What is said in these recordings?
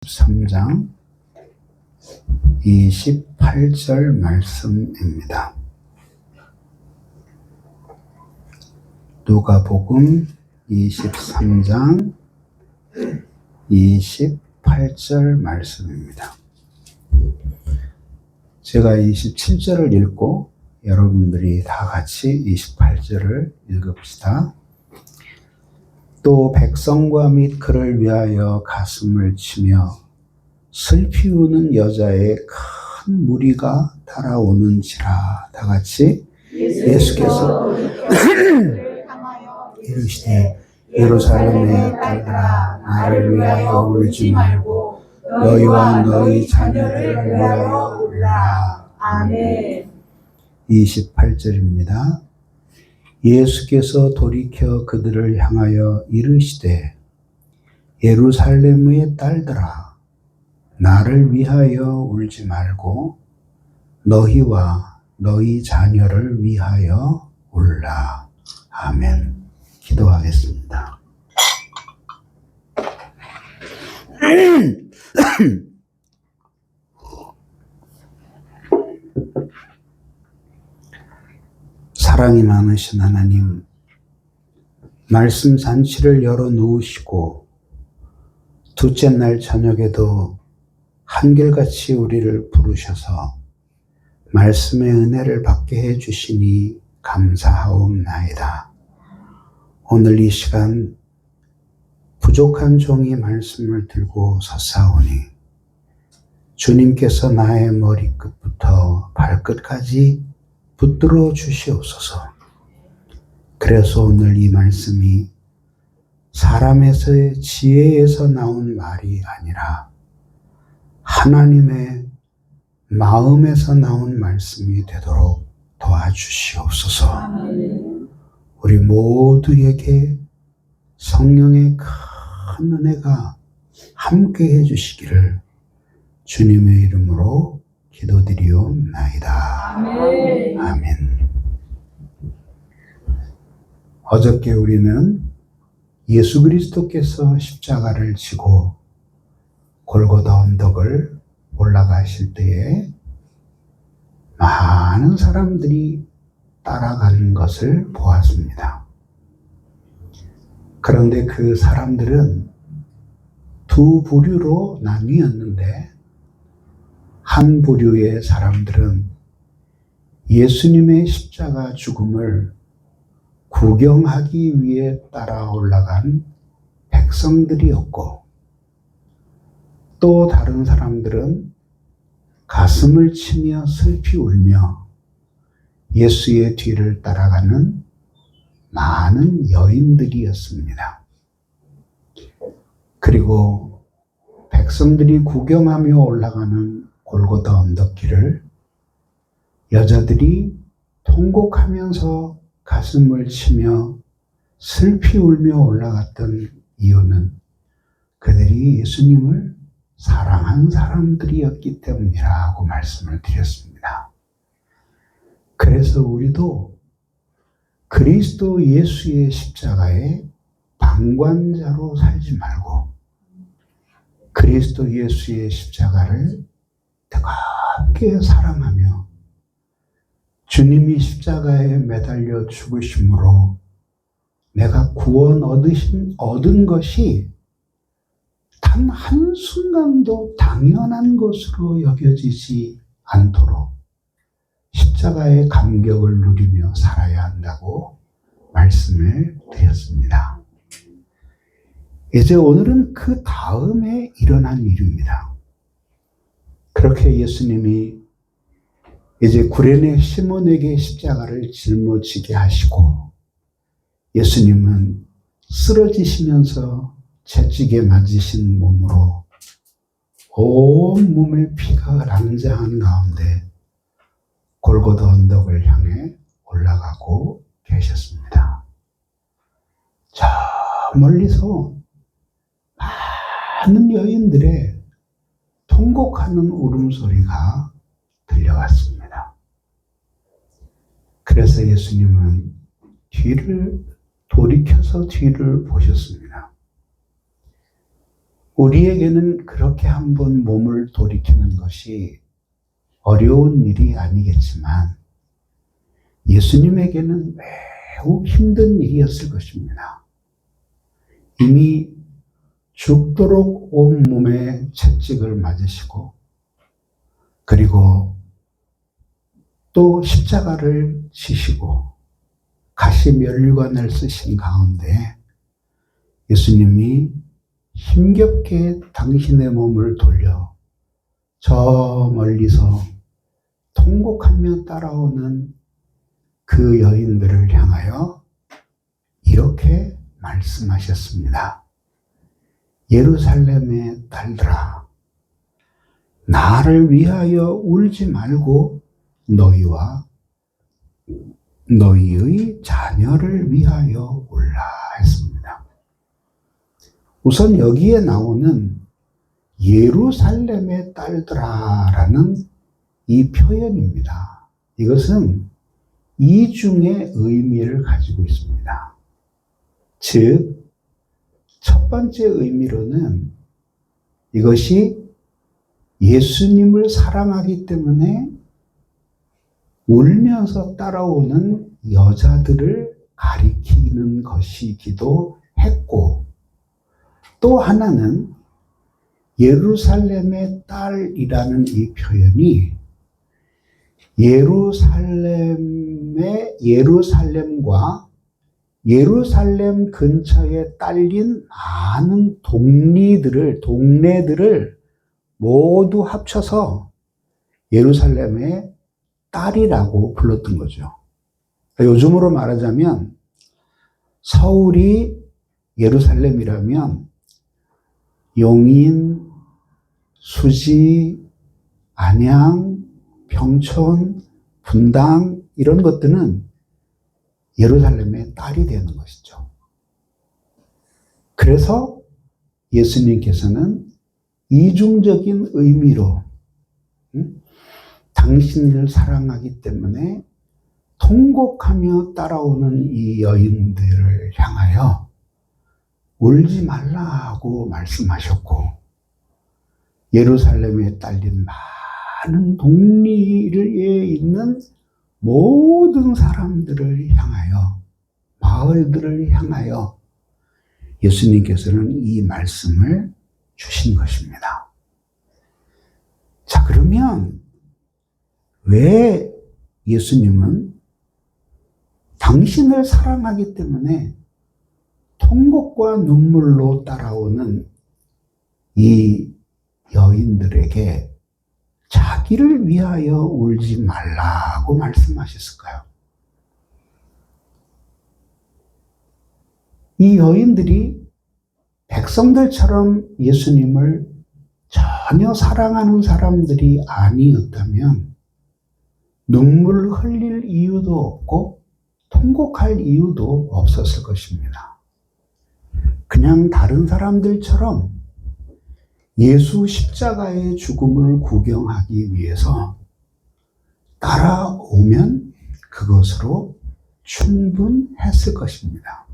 3장 28절 말씀입니다. 누가복음 23장 28절 말씀입니다. 제가 27절을 읽고 여러분들이 다 같이 28절을 읽읍시다. 또 백성과 및 그를 위하여 가슴을 치며 슬피 우는 여자의 큰 무리가 따라오는지라. 다 같이 예수께서 이르시되 예루살렘의 딸들아 나를 위하여 울지 말고 너희와 너희 자녀를 위하여 울라. 아멘. 28절입니다. 예수께서 돌이켜 그들을 향하여 이르시되 예루살렘의 딸들아 나를 위하여 울지 말고 너희와 너희 자녀를 위하여 울라. 아멘. 기도하겠습니다. 사랑이 많으신 하나님, 말씀 잔치를 열어 놓으시고 둘째 날 저녁에도 한결같이 우리를 부르셔서 말씀의 은혜를 받게 해주시니 감사하옵나이다. 오늘 이 시간 부족한 종이 말씀을 들고 섰사오니 주님께서 나의 머리끝부터 발끝까지 붙들어 주시옵소서. 그래서 오늘 이 말씀이 사람에서의 지혜에서 나온 말이 아니라 하나님의 마음에서 나온 말씀이 되도록 도와주시옵소서. 우리 모두에게 성령의 큰 은혜가 함께 해주시기를 주님의 이름으로 기도드리옵나이다. 아멘. 아멘. 어저께 우리는 예수 그리스도께서 십자가를 지고 골고다 언덕을 올라가실 때에 많은 사람들이 따라가는 것을 보았습니다. 그런데 그 사람들은 두 부류로 나뉘었는데 한 부류의 사람들은 예수님의 십자가 죽음을 구경하기 위해 따라 올라간 백성들이었고 또 다른 사람들은 가슴을 치며 슬피 울며 예수의 뒤를 따라가는 많은 여인들이었습니다. 그리고 백성들이 구경하며 올라가는 골고다 언덕길을 여자들이 통곡하면서 가슴을 치며 슬피 울며 올라갔던 이유는 그들이 예수님을 사랑한 사람들이었기 때문이라고 말씀을 드렸습니다. 그래서 우리도 그리스도 예수의 십자가의 방관자로 살지 말고 그리스도 예수의 십자가를 뜨겁게 사랑하며 주님이 십자가에 매달려 죽으심으로 내가 구원 얻은 것이 단 한순간도 당연한 것으로 여겨지지 않도록 십자가의 감격을 누리며 살아야 한다고 말씀을 드렸습니다. 이제 오늘은 그 다음에 일어난 일입니다. 그렇게 예수님이 이제 구레네 시몬에게 십자가를 짊어지게 하시고 예수님은 쓰러지시면서 채찍에 맞으신 몸으로 온 몸에 피가 낭자한 가운데 골고다 언덕을 향해 올라가고 계셨습니다. 저 멀리서 많은 여인들의 통곡하는 울음소리가 들려왔습니다. 그래서 예수님은 돌이켜서 뒤를 보셨습니다. 우리에게는 그렇게 한번 몸을 돌이키는 것이 어려운 일이 아니겠지만 예수님에게는 매우 힘든 일이었을 것입니다. 이미 죽도록 온몸에 채찍을 맞으시고 그리고 또 십자가를 지시고 가시면류관을 쓰신 가운데 예수님이 힘겹게 당신의 몸을 돌려 저 멀리서 통곡하며 따라오는 그 여인들을 향하여 이렇게 말씀하셨습니다. 예루살렘의 딸들아, 나를 위하여 울지 말고 너희와 너희의 자녀를 위하여 울라 했습니다. 우선 여기에 나오는 예루살렘의 딸들아라는 이 표현입니다. 이것은 이중의 의미를 가지고 있습니다. 즉, 첫 번째 의미로는 이것이 예수님을 사랑하기 때문에 울면서 따라오는 여자들을 가리키는 것이기도 했고, 또 하나는 예루살렘의 딸이라는 이 표현이 예루살렘과 예루살렘 근처에 딸린 많은 동네들을 모두 합쳐서 예루살렘의 딸이라고 불렀던 거죠. 요즘으로 말하자면 서울이 예루살렘이라면 용인, 수지, 안양, 평촌, 분당 이런 것들은 예루살렘의 딸이 되는 것이죠. 그래서 예수님께서는 이중적인 의미로 당신을 사랑하기 때문에 통곡하며 따라오는 이 여인들을 향하여 울지 말라고 말씀하셨고, 예루살렘에 딸린 많은 동리에 있는 모든 사람들을 향하여, 마을들을 향하여 예수님께서는 이 말씀을 주신 것입니다. 자, 그러면 왜 예수님은 당신을 사랑하기 때문에 통곡과 눈물로 따라오는 이 여인들에게 자기를 위하여 울지 말라고 말씀하셨을까요? 이 여인들이 백성들처럼 예수님을 전혀 사랑하는 사람들이 아니었다면 눈물을 흘릴 이유도 없고 통곡할 이유도 없었을 것입니다. 그냥 다른 사람들처럼 예수 십자가의 죽음을 구경하기 위해서 따라오면 그것으로 충분했을 것입니다.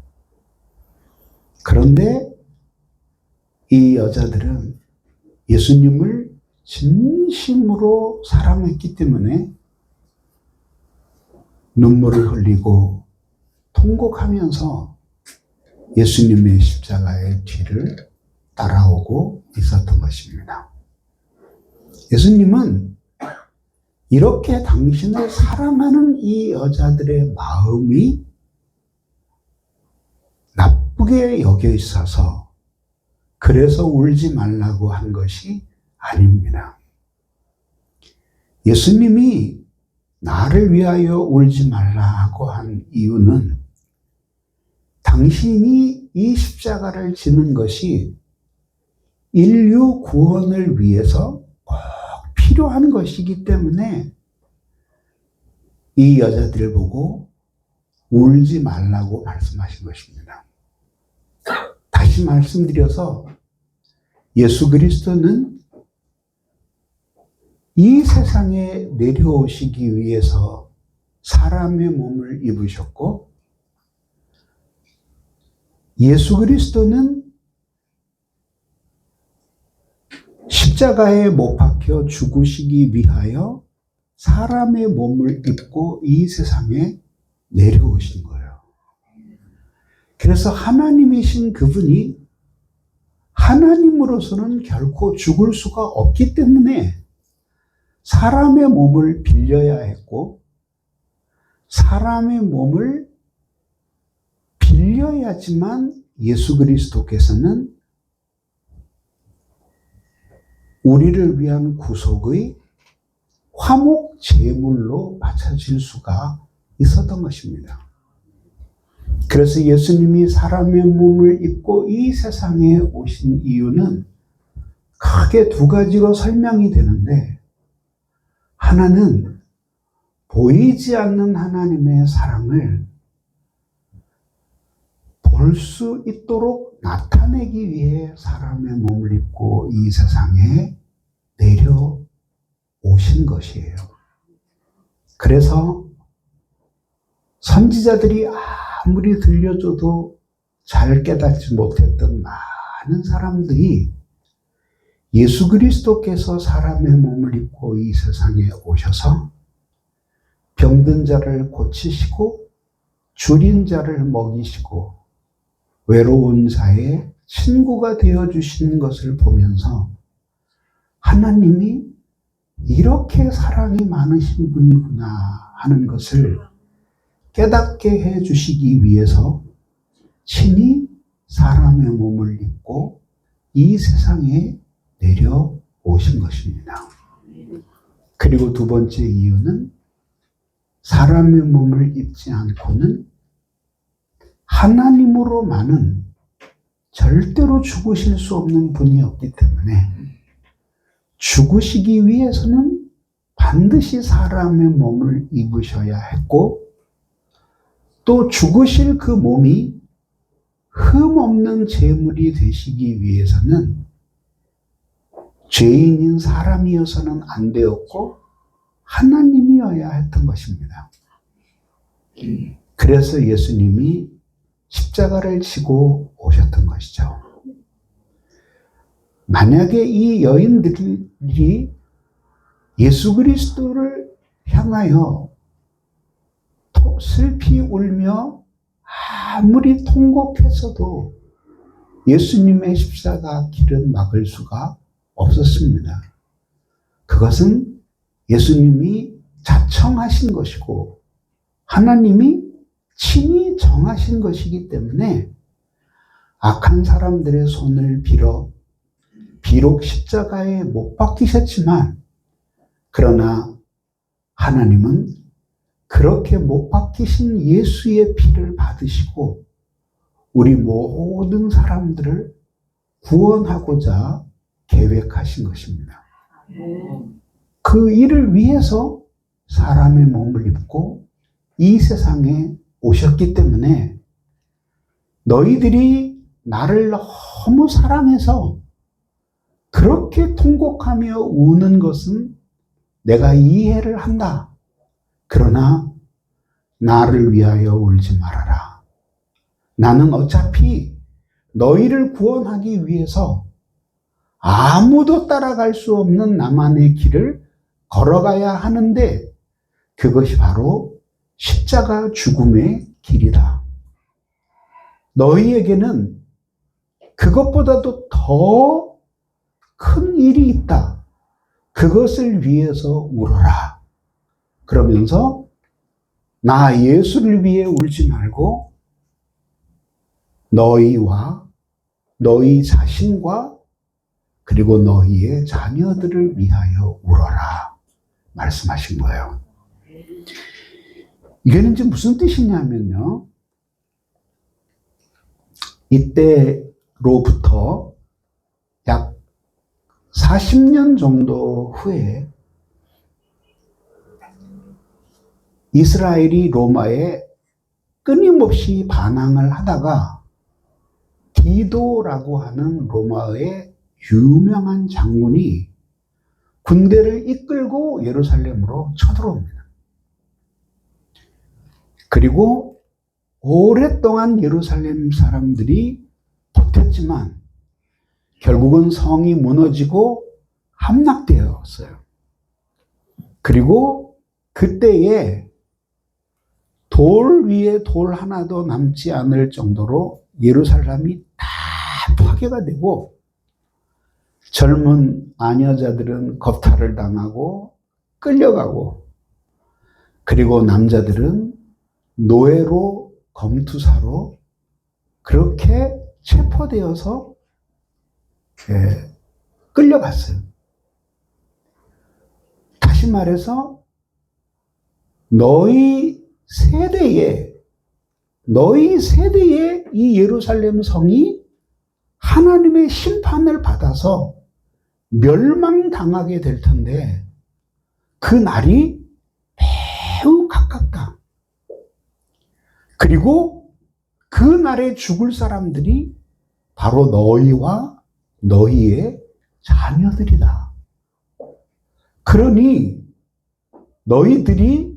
그런데 이 여자들은 예수님을 진심으로 사랑했기 때문에 눈물을 흘리고 통곡하면서 예수님의 십자가의 뒤를 따라오고 있었던 것입니다. 예수님은 이렇게 당신을 사랑하는 이 여자들의 마음이 나쁘게 여겨 있어서 그래서 울지 말라고 한 것이 아닙니다. 예수님이 나를 위하여 울지 말라고 한 이유는 당신이 이 십자가를 지는 것이 인류 구원을 위해서 꼭 필요한 것이기 때문에 이 여자들을 보고 울지 말라고 말씀하신 것입니다. 다시 말씀드려서 예수 그리스도는 이 세상에 내려오시기 위해서 사람의 몸을 입으셨고, 예수 그리스도는 십자가에 못 박혀 죽으시기 위하여 사람의 몸을 입고 이 세상에 내려오신 거예요. 그래서 하나님이신 그분이 하나님으로서는 결코 죽을 수가 없기 때문에 사람의 몸을 빌려야 했고, 사람의 몸을 빌려야지만 예수 그리스도께서는 우리를 위한 구속의 화목 제물로 바쳐질 수가 있었던 것입니다. 그래서 예수님이 사람의 몸을 입고 이 세상에 오신 이유는 크게 두 가지로 설명이 되는데, 하나는 보이지 않는 하나님의 사랑을 볼 수 있도록 나타내기 위해 사람의 몸을 입고 이 세상에 내려오신 것이에요. 그래서 선지자들이 아무리 들려줘도 잘 깨닫지 못했던 많은 사람들이 예수 그리스도께서 사람의 몸을 입고 이 세상에 오셔서 병든 자를 고치시고 줄인 자를 먹이시고 외로운 자의 친구가 되어주시는 것을 보면서 하나님이 이렇게 사랑이 많으신 분이구나 하는 것을 깨닫게 해주시기 위해서 친히 사람의 몸을 입고 이 세상에 내려오신 것입니다. 그리고 두 번째 이유는 사람의 몸을 입지 않고는 하나님으로만은 절대로 죽으실 수 없는 분이었기 때문에 죽으시기 위해서는 반드시 사람의 몸을 입으셔야 했고, 또 죽으실 그 몸이 흠없는 제물이 되시기 위해서는 죄인인 사람이어서는 안 되었고 하나님이어야 했던 것입니다. 그래서 예수님이 십자가를 지고 오셨던 것이죠. 만약에 이 여인들이 예수 그리스도를 향하여 슬피 울며 아무리 통곡했어도 예수님의 십자가 길은 막을 수가 없었습니다. 그것은 예수님이 자청하신 것이고 하나님이 친히 정하신 것이기 때문에 악한 사람들의 손을 빌어 비록 십자가에 못 박히셨지만, 그러나 하나님은 그렇게 못 박히신 예수의 피를 받으시고 우리 모든 사람들을 구원하고자 계획하신 것입니다. 그 일을 위해서 사람의 몸을 입고 이 세상에 오셨기 때문에 너희들이 나를 너무 사랑해서 그렇게 통곡하며 우는 것은 내가 이해를 한다. 그러나 나를 위하여 울지 말아라. 나는 어차피 너희를 구원하기 위해서 아무도 따라갈 수 없는 나만의 길을 걸어가야 하는데 그것이 바로 십자가 죽음의 길이다. 너희에게는 그것보다도 더 큰 일이 있다. 그것을 위해서 울어라. 그러면서 나 예수를 위해 울지 말고 너희와 너희 자신과 그리고 너희의 자녀들을 위하여 울어라 말씀하신 거예요. 이게는 지금 무슨 뜻이냐면요, 이때로부터 약 40년 정도 후에 이스라엘이 로마에 끊임없이 반항을 하다가 디도라고 하는 로마의 유명한 장군이 군대를 이끌고 예루살렘으로 쳐들어옵니다. 그리고 오랫동안 예루살렘 사람들이 버텼지만 결국은 성이 무너지고 함락되었어요. 그리고 그때에 돌 위에 돌 하나도 남지 않을 정도로 예루살렘이 다 파괴가 되고 젊은 아녀자들은 겁탈을 당하고 끌려가고 그리고 남자들은 노예로 검투사로 그렇게 체포되어서 끌려갔어요. 다시 말해서 너희 세대에 이 예루살렘 성이 하나님의 심판을 받아서 멸망당하게 될 텐데 그 날이 매우 가깝다. 그리고 그 날에 죽을 사람들이 바로 너희와 너희의 자녀들이다. 그러니 너희들이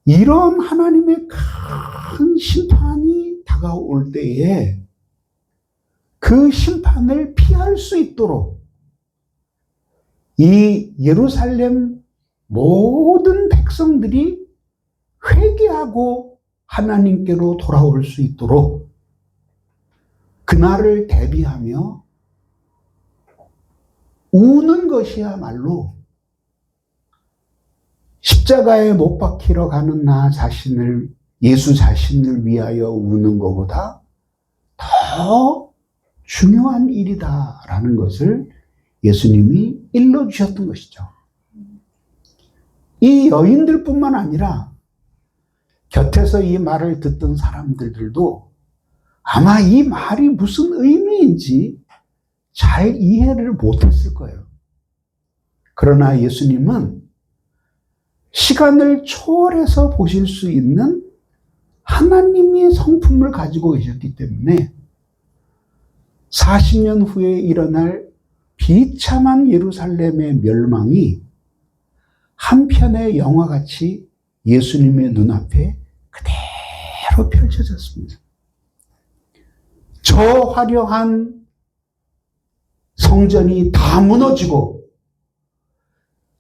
이런 하나님의 큰 심판이 다가올 때에 그 심판을 피할 수 있도록 이 예루살렘 모든 백성들이 회개하고 하나님께로 돌아올 수 있도록 그날을 대비하며 우는 것이야말로 십자가에 못 박히러 가는 예수 자신을 위하여 우는 것보다 더 중요한 일이다라는 것을 예수님이 일러주셨던 것이죠. 이 여인들뿐만 아니라 곁에서 이 말을 듣던 사람들도 아마 이 말이 무슨 의미인지 잘 이해를 못했을 거예요. 그러나 예수님은 시간을 초월해서 보실 수 있는 하나님의 성품을 가지고 계셨기 때문에 40년 후에 일어날 비참한 예루살렘의 멸망이 한편의 영화같이 예수님의 눈앞에 그대로 펼쳐졌습니다. 저 화려한 성전이 다 무너지고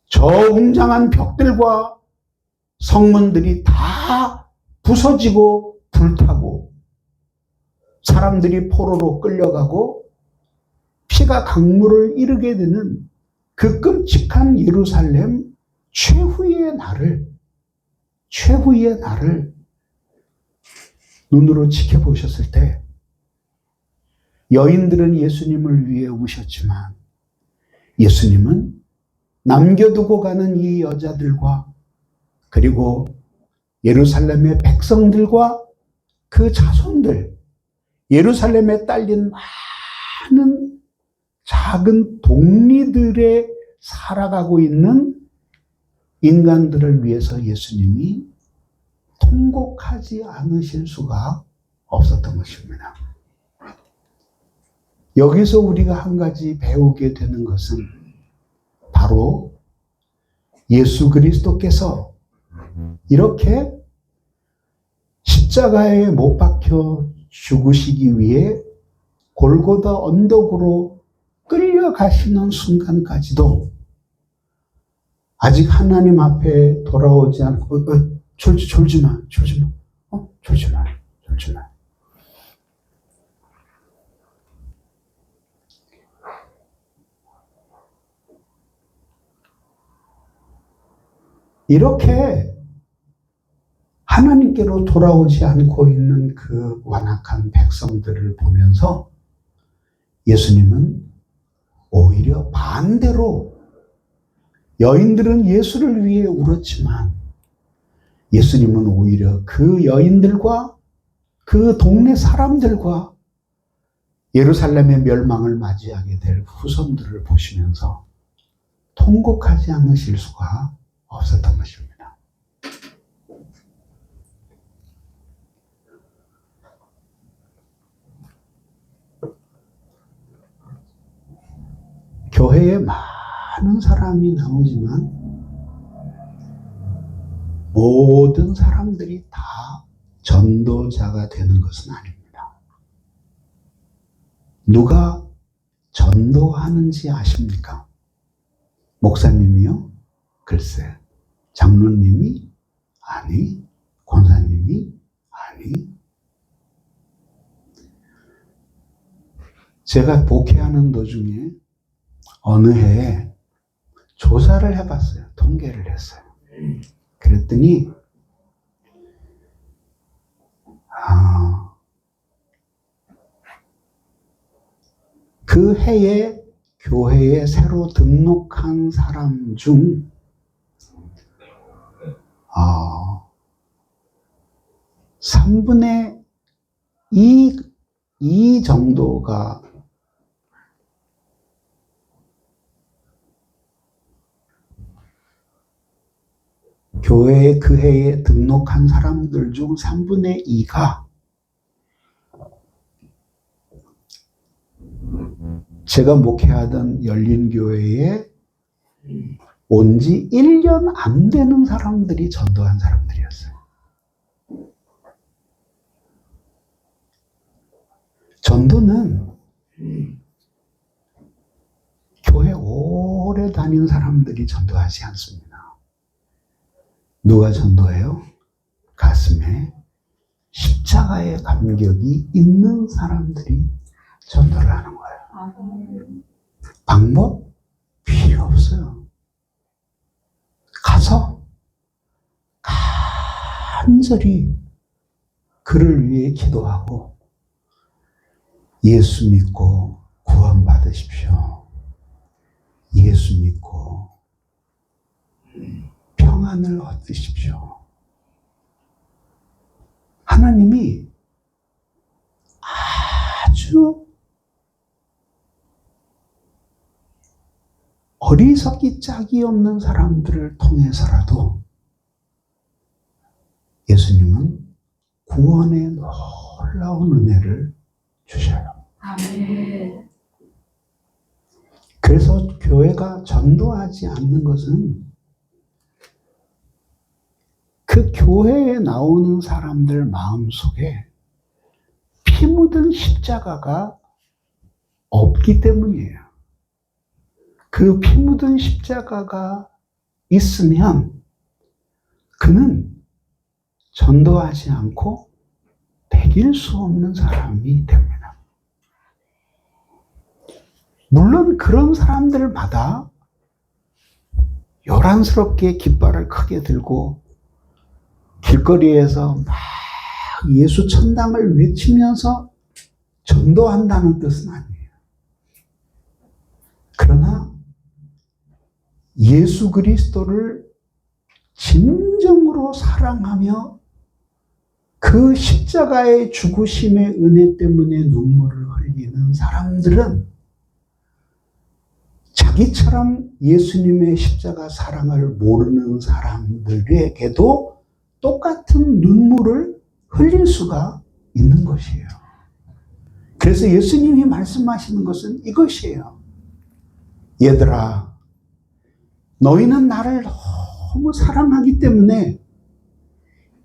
저 웅장한 벽들과 성문들이 다 부서지고 불타고 사람들이 포로로 끌려가고 피가 강물을 이르게 되는 그 끔찍한 예루살렘 최후의 날을 눈으로 지켜보셨을 때 여인들은 예수님을 위해 우셨지만 예수님은 남겨두고 가는 이 여자들과 그리고 예루살렘의 백성들과 그 자손들, 예루살렘에 딸린 많은 작은 동리들에 살아가고 있는 인간들을 위해서 예수님이 통곡하지 않으실 수가 없었던 것입니다. 여기서 우리가 한 가지 배우게 되는 것은 바로 예수 그리스도께서 이렇게 십자가에 못 박혀 죽으시기 위해 골고다 언덕으로 끌려가시는 순간까지도 아직 하나님 앞에 돌아오지 않고 졸지 마. 이렇게 하나님께로 돌아오지 않고 있는 그 완악한 백성들을 보면서 예수님은 오히려 반대로 여인들은 예수를 위해 울었지만 예수님은 오히려 그 여인들과 그 동네 사람들과 예루살렘의 멸망을 맞이하게 될 후손들을 보시면서 통곡하지 않으실 수가 없었던 것입니다. 교회에 많은 사람이 나오지만 모든 사람들이 다 전도자가 되는 것은 아닙니다. 누가 전도하는지 아십니까? 목사님이요? 글쎄. 장로님이? 아니. 권사님이? 아니. 제가 목회하는 도중에 어느 해에 조사를 해봤어요. 통계를 했어요. 그랬더니 그 해에 교회에 새로 등록한 사람 중 3분의 2 정도가 교회에 그 해에 등록한 사람들 중 3분의 2가 제가 목회하던 열린교회에 온 지 1년 안 되는 사람들이 전도한 사람들이었어요. 전도는 교회 오래 다닌 사람들이 전도하지 않습니다. 누가 전도해요? 가슴에 십자가의 감격이 있는 사람들이 전도를 하는 거예요. 방법? 필요 없어요. 가서 간절히 그를 위해 기도하고 예수 믿고 구원받으십시오. 예수 믿고 평안을 얻으십시오. 하나님이 아주 어리석기 짝이 없는 사람들을 통해서라도 예수님은 구원의 놀라운 은혜를 주셔요. 아멘. 그래서 교회가 전도하지 않는 것은 그 교회에 나오는 사람들 마음속에 피 묻은 십자가가 없기 때문이에요. 그 피 묻은 십자가가 있으면 그는 전도하지 않고 배길 수 없는 사람이 됩니다. 물론 그런 사람들마다 요란스럽게 깃발을 크게 들고 길거리에서 막 예수 천당을 외치면서 전도한다는 뜻은 아니에요. 그러나 예수 그리스도를 진정으로 사랑하며 그 십자가의 죽으심의 은혜 때문에 눈물을 흘리는 사람들은 자기처럼 예수님의 십자가 사랑을 모르는 사람들에게도 똑같은 눈물을 흘릴 수가 있는 것이에요. 그래서 예수님이 말씀하시는 것은 이것이에요. 얘들아, 너희는 나를 너무 사랑하기 때문에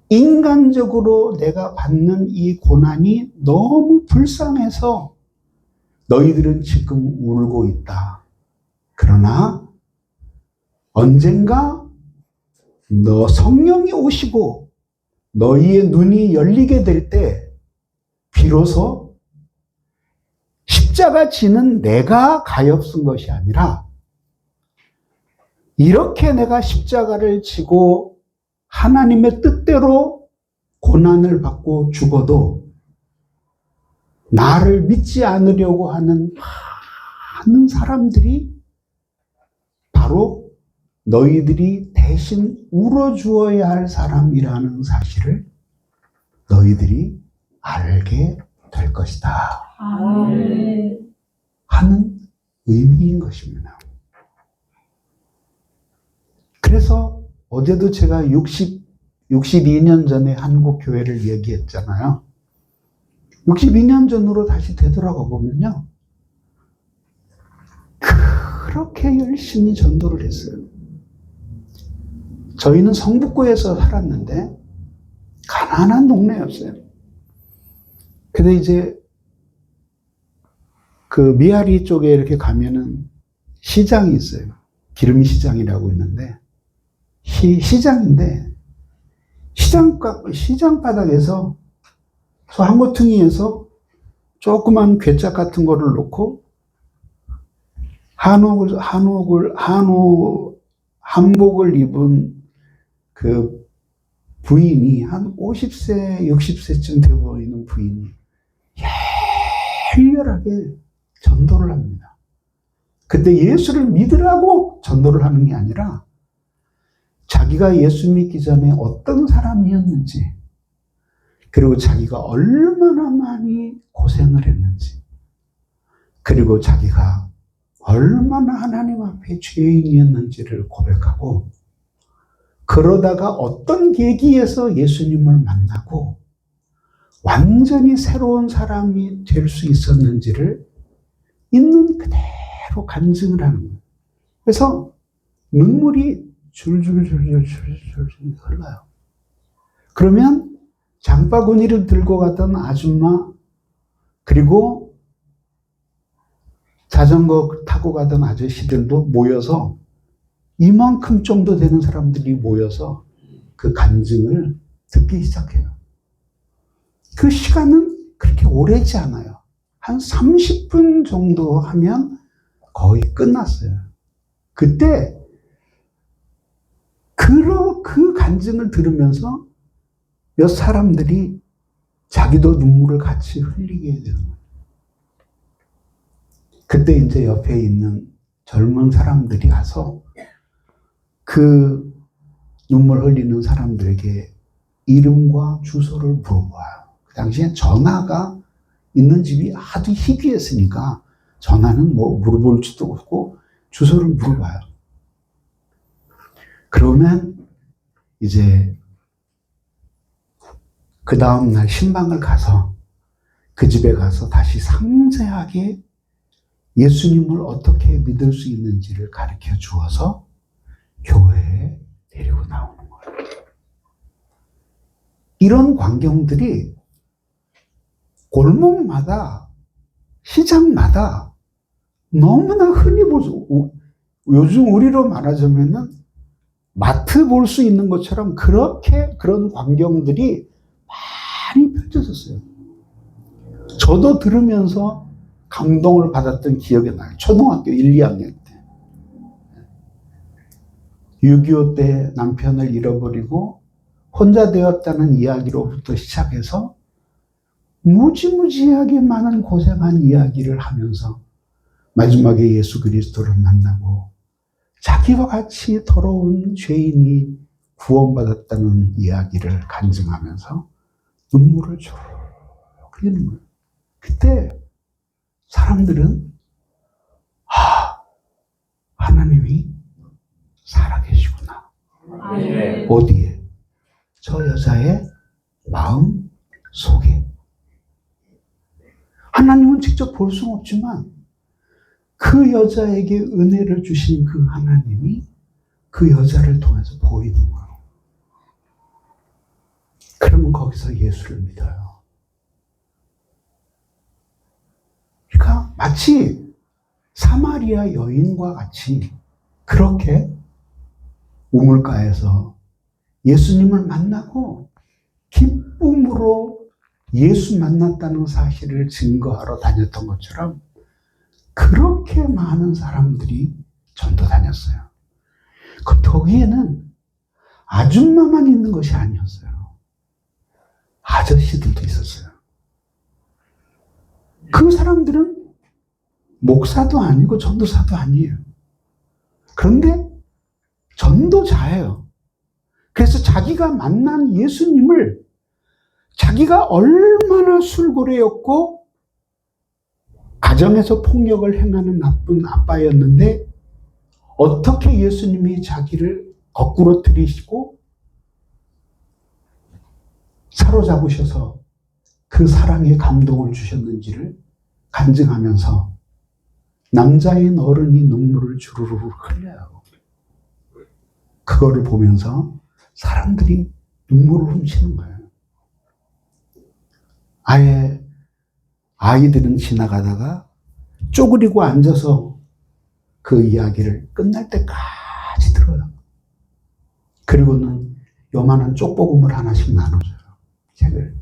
인간적으로 내가 받는 이 고난이 너무 불쌍해서 너희들은 지금 울고 있다. 그러나 언젠가 너 성령이 오시고 너희의 눈이 열리게 될 때 비로소 십자가 지는 내가 가엾은 것이 아니라 이렇게 내가 십자가를 지고 하나님의 뜻대로 고난을 받고 죽어도 나를 믿지 않으려고 하는 많은 사람들이 바로 너희들이 대신 울어주어야 할 사람이라는 사실을 너희들이 알게 될 것이다 하는 의미인 것입니다. 그래서 어제도 제가 62년 전에 한국 교회를 얘기했잖아요. 62년 전으로 다시 되돌아가 보면요. 그렇게 열심히 전도를 했어요. 저희는 성북구에서 살았는데 가난한 동네였어요. 근데 이제 그 미아리 쪽에 이렇게 가면은 시장이 있어요. 기름시장이라고 있는데, 시장인데, 시장 바닥에서, 한고퉁이에서 조그만 괴짝 같은 거를 놓고, 한복을 입은 그 부인이, 한 50세, 60세쯤 돼 보이는 부인이 열렬하게 전도를 합니다. 그때 예수를 믿으라고 전도를 하는 게 아니라 자기가 예수 믿기 전에 어떤 사람이었는지, 그리고 자기가 얼마나 많이 고생을 했는지, 그리고 자기가 얼마나 하나님 앞에 죄인이었는지를 고백하고, 그러다가 어떤 계기에서 예수님을 만나고 완전히 새로운 사람이 될 수 있었는지를 있는 그대로 간증을 하는 거예요. 그래서 눈물이 줄줄줄줄줄 흘러요. 그러면 장바구니를 들고 가던 아줌마, 그리고 자전거 타고 가던 아저씨들도 모여서, 이만큼 정도 되는 사람들이 모여서 그 간증을 듣기 시작해요. 그 시간은 그렇게 오래지 않아요. 한 30분 정도 하면 거의 끝났어요. 그때 그 간증을 들으면서 몇 사람들이 자기도 눈물을 같이 흘리게 되는 거예요. 그때 이제 옆에 있는 젊은 사람들이 가서 그 눈물 흘리는 사람들에게 이름과 주소를 물어봐요. 그 당시에 전화가 있는 집이 아주 희귀했으니까 전화는 뭐 물어볼 수도 없고 주소를 물어봐요. 그러면 이제 그 다음날 신방을 가서 그 집에 가서 다시 상세하게 예수님을 어떻게 믿을 수 있는지를 가르쳐 주어서 교회에 데리고 나오는 거예요. 이런 광경들이 골목마다, 시장마다 너무나 흔히 볼 수, 요즘 우리로 말하자면은 마트 볼 수 있는 것처럼 그렇게 그런 광경들이 많이 펼쳐졌어요. 저도 들으면서 감동을 받았던 기억이 나요. 초등학교 1, 2학년 때. 6.25 때 남편을 잃어버리고 혼자 되었다는 이야기로부터 시작해서 무지무지하게 많은 고생한 이야기를 하면서 마지막에 예수 그리스도를 만나고 자기와 같이 더러운 죄인이 구원받았다는 이야기를 간증하면서 눈물을 쭉 흘리는 거예요. 그때 사람들은 하나님이 살아계시구나. 네. 어디에? 저 여자의 마음 속에. 하나님은 직접 볼 수는 없지만 그 여자에게 은혜를 주신 그 하나님이 그 여자를 통해서 보이는 거예요. 그러면 거기서 예수를 믿어요. 그러니까 마치 사마리아 여인과 같이 그렇게 우물가에서 예수님을 만나고 기쁨으로 예수 만났다는 사실을 증거하러 다녔던 것처럼 그렇게 많은 사람들이 전도 다녔어요. 거기에는 아줌마만 있는 것이 아니었어요. 아저씨들도 있었어요. 그 사람들은 목사도 아니고 전도사도 아니에요. 그런데 전도자예요. 그래서 자기가 만난 예수님을 자기가 얼마나 술고래였고 가정에서 폭력을 행하는 나쁜 아빠였는데 어떻게 예수님이 자기를 거꾸로 들이시고 사로잡으셔서 그 사랑의 감동을 주셨는지를 간증하면서 남자인 어른이 눈물을 주르르 흘려요. 그거를 보면서 사람들이 눈물을 훔치는 거예요. 아이들은 지나가다가 쪼그리고 앉아서 그 이야기를 끝날 때까지 들어요. 그리고는 요만한 쪽복음을 하나씩 나눠줘요. 책을.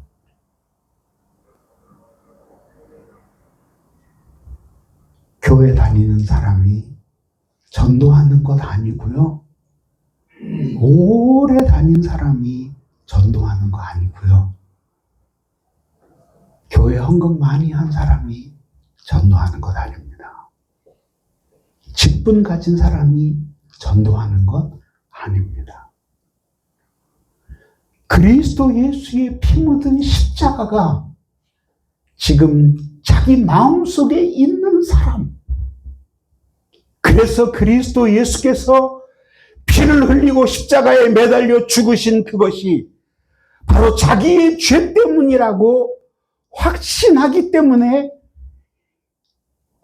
교회 다니는 사람이 전도하는 것 아니고요. 오래 다닌 사람이 전도하는 거 아니고요. 교회 헌금 많이 한 사람이 전도하는 것 아닙니다. 직분 가진 사람이 전도하는 것 아닙니다. 그리스도 예수의 피 묻은 십자가가 지금 자기 마음속에 있는 사람, 그래서 그리스도 예수께서 피를 흘리고 십자가에 매달려 죽으신 그것이 바로 자기의 죄 때문이라고 확신하기 때문에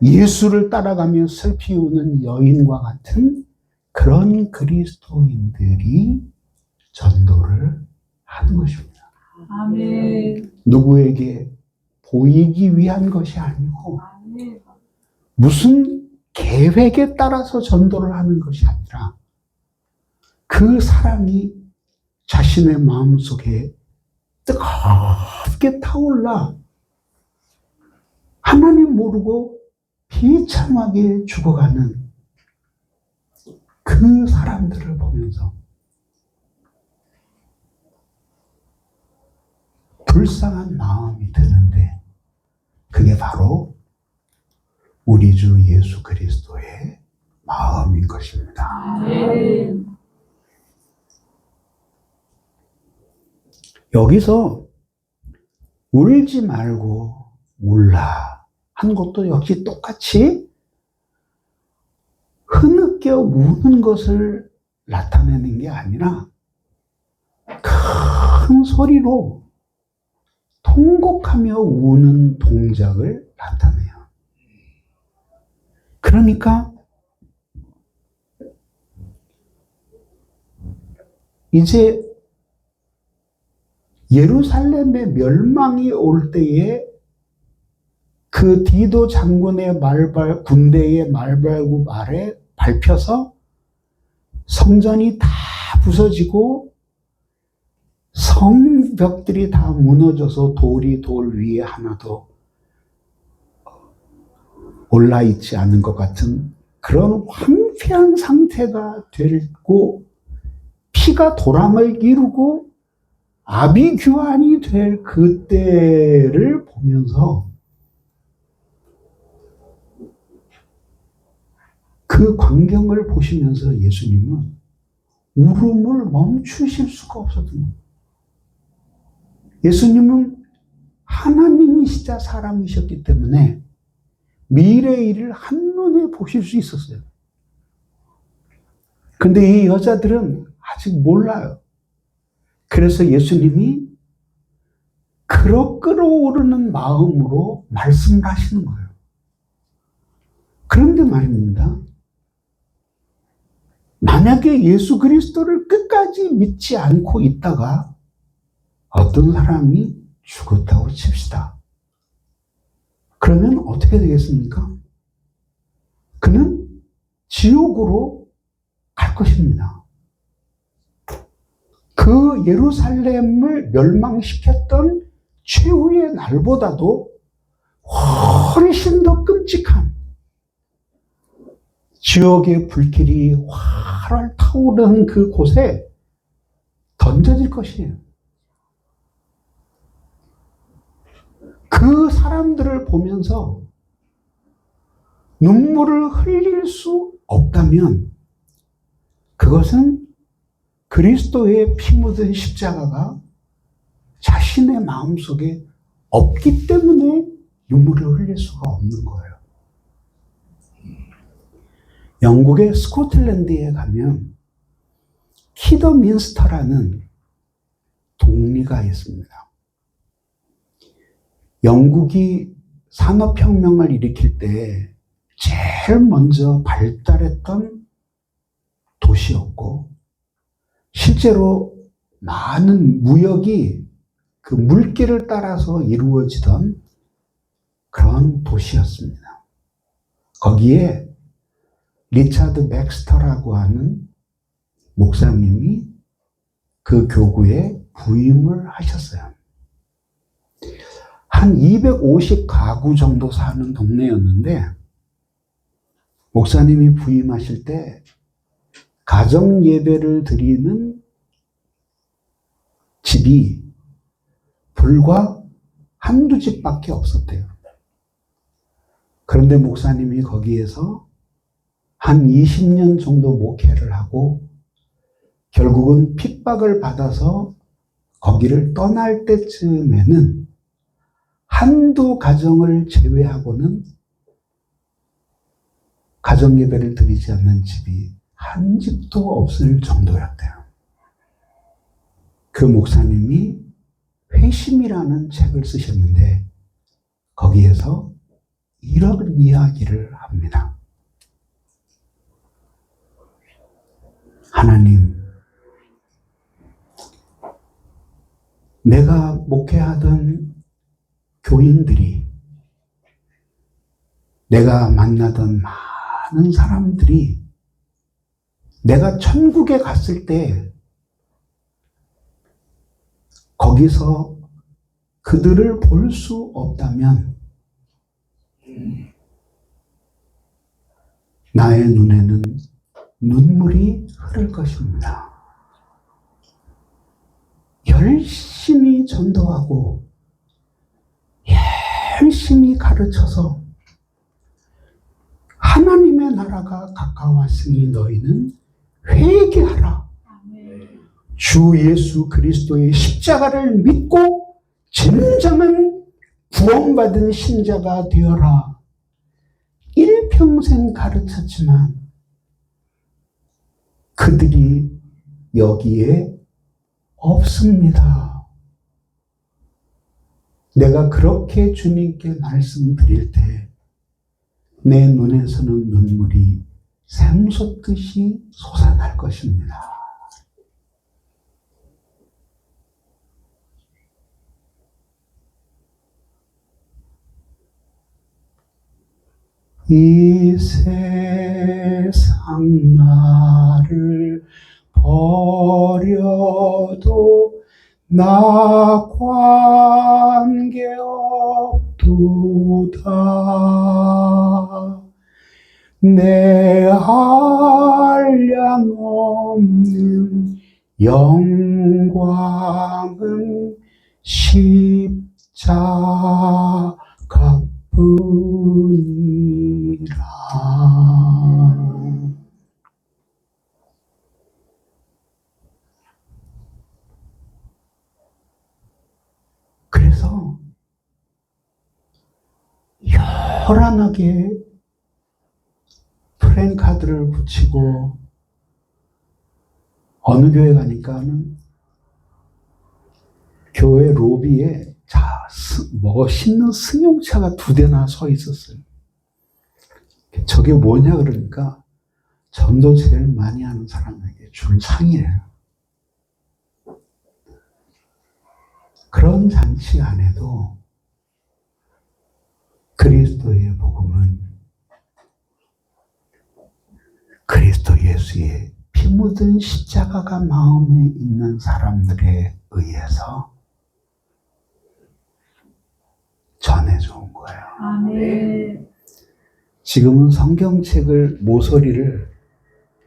예수를 따라가며 슬피 우는 여인과 같은 그런 그리스도인들이 전도를 하는 것입니다. 아멘. 누구에게 보이기 위한 것이 아니고 아멘. 무슨 계획에 따라서 전도를 하는 것이 아니라 그 사람이 자신의 마음속에 뜨겁게 타올라 하나님 모르고 비참하게 죽어가는 그 사람들을 보면서 불쌍한 마음이 드는데 그게 바로 우리 주 예수 그리스도의 마음인 것입니다. 아멘. 여기서 울지 말고 울라 한 것도 역시 똑같이 흐느껴 우는 것을 나타내는 게 아니라 큰 소리로 통곡하며 우는 동작을 나타내요. 그러니까 이제 예루살렘의 멸망이 올 때에 그 디도 장군의 군대의 말발굽 아래 밟혀서 성전이 다 부서지고 성벽들이 다 무너져서 돌이 돌 위에 하나도 올라있지 않은 것 같은 그런 황폐한 상태가 되고 피가 도랑을 이루고 아비규환이 될 그때를 보면서 그 광경을 보시면서 예수님은 울음을 멈추실 수가 없었던 예수님은 하나님이시자 사람이셨기 때문에 미래의 일을 한눈에 보실 수 있었어요. 근데 이 여자들은 아직 몰라요. 그래서 예수님이 끌어오르는 마음으로 말씀을 하시는 거예요. 그런데 말입니다. 만약에 예수 그리스도를 끝까지 믿지 않고 있다가 어떤 사람이 죽었다고 칩시다. 그러면 어떻게 되겠습니까? 그는 지옥으로 갈 것입니다. 그 예루살렘을 멸망시켰던 최후의 날보다도 훨씬 더 끔찍한 지옥의 불길이 활활 타오르는 그곳에 던져질 것이에요. 그 사람들을 보면서 눈물을 흘릴 수 없다면 그것은 그리스도의 피 묻은 십자가가 자신의 마음속에 없기 때문에 눈물을 흘릴 수가 없는 거예요. 영국의 스코틀랜드에 가면 키더민스터라는 동리가 있습니다. 영국이 산업혁명을 일으킬 때 제일 먼저 발달했던 도시였고 실제로 많은 무역이 그 물길을 따라서 이루어지던 그런 도시였습니다. 거기에 리차드 맥스터라고 하는 목사님이 그 교구에 부임을 하셨어요. 한 250가구 정도 사는 동네였는데 목사님이 부임하실 때 가정 예배를 드리는 집이 불과 한두 집밖에 없었대요. 그런데 목사님이 거기에서 한 20년 정도 목회를 하고 결국은 핍박을 받아서 거기를 떠날 때쯤에는 한두 가정을 제외하고는 가정예배를 드리지 않는 집이 한 집도 없을 정도였대요. 그 목사님이 회심이라는 책을 쓰셨는데 거기에서 이런 이야기를 합니다. 하나님, 내가 목회하던 교인들이, 내가 만나던 많은 사람들이 내가 천국에 갔을 때 거기서 그들을 볼 수 없다면 나의 눈에는 눈물이 흐를 것입니다. 열심히 전도하고 열심히 가르쳐서 하나님의 나라가 가까웠으니 너희는 회개하라. 주 예수 그리스도의 십자가를 믿고 진정한 구원받은 신자가 되어라. 일평생 가르쳤지만 그들이 여기에 없습니다. 내가 그렇게 주님께 말씀드릴 때 내 눈에서는 눈물이 샘솟듯이 솟아날 것입니다. 이 세상 나를 버려도 나 관계없도다. 내 한량 없는 영광은 십자가뿐이라. 그래서 요란하게 플랜카드를 붙이고 어느 교회 가니까는 교회 로비에 멋있는 승용차가 2대나 서 있었어요. 저게 뭐냐 그러니까 전도 제일 많이 하는 사람에게 줄 상이래요. 그런 잔치 안에도 그리스도의 복음은 그리스도 예수의 피 묻은 십자가가 마음에 있는 사람들에 의해서 전해져 온 거예요. 아멘. 지금은 성경책을 모서리를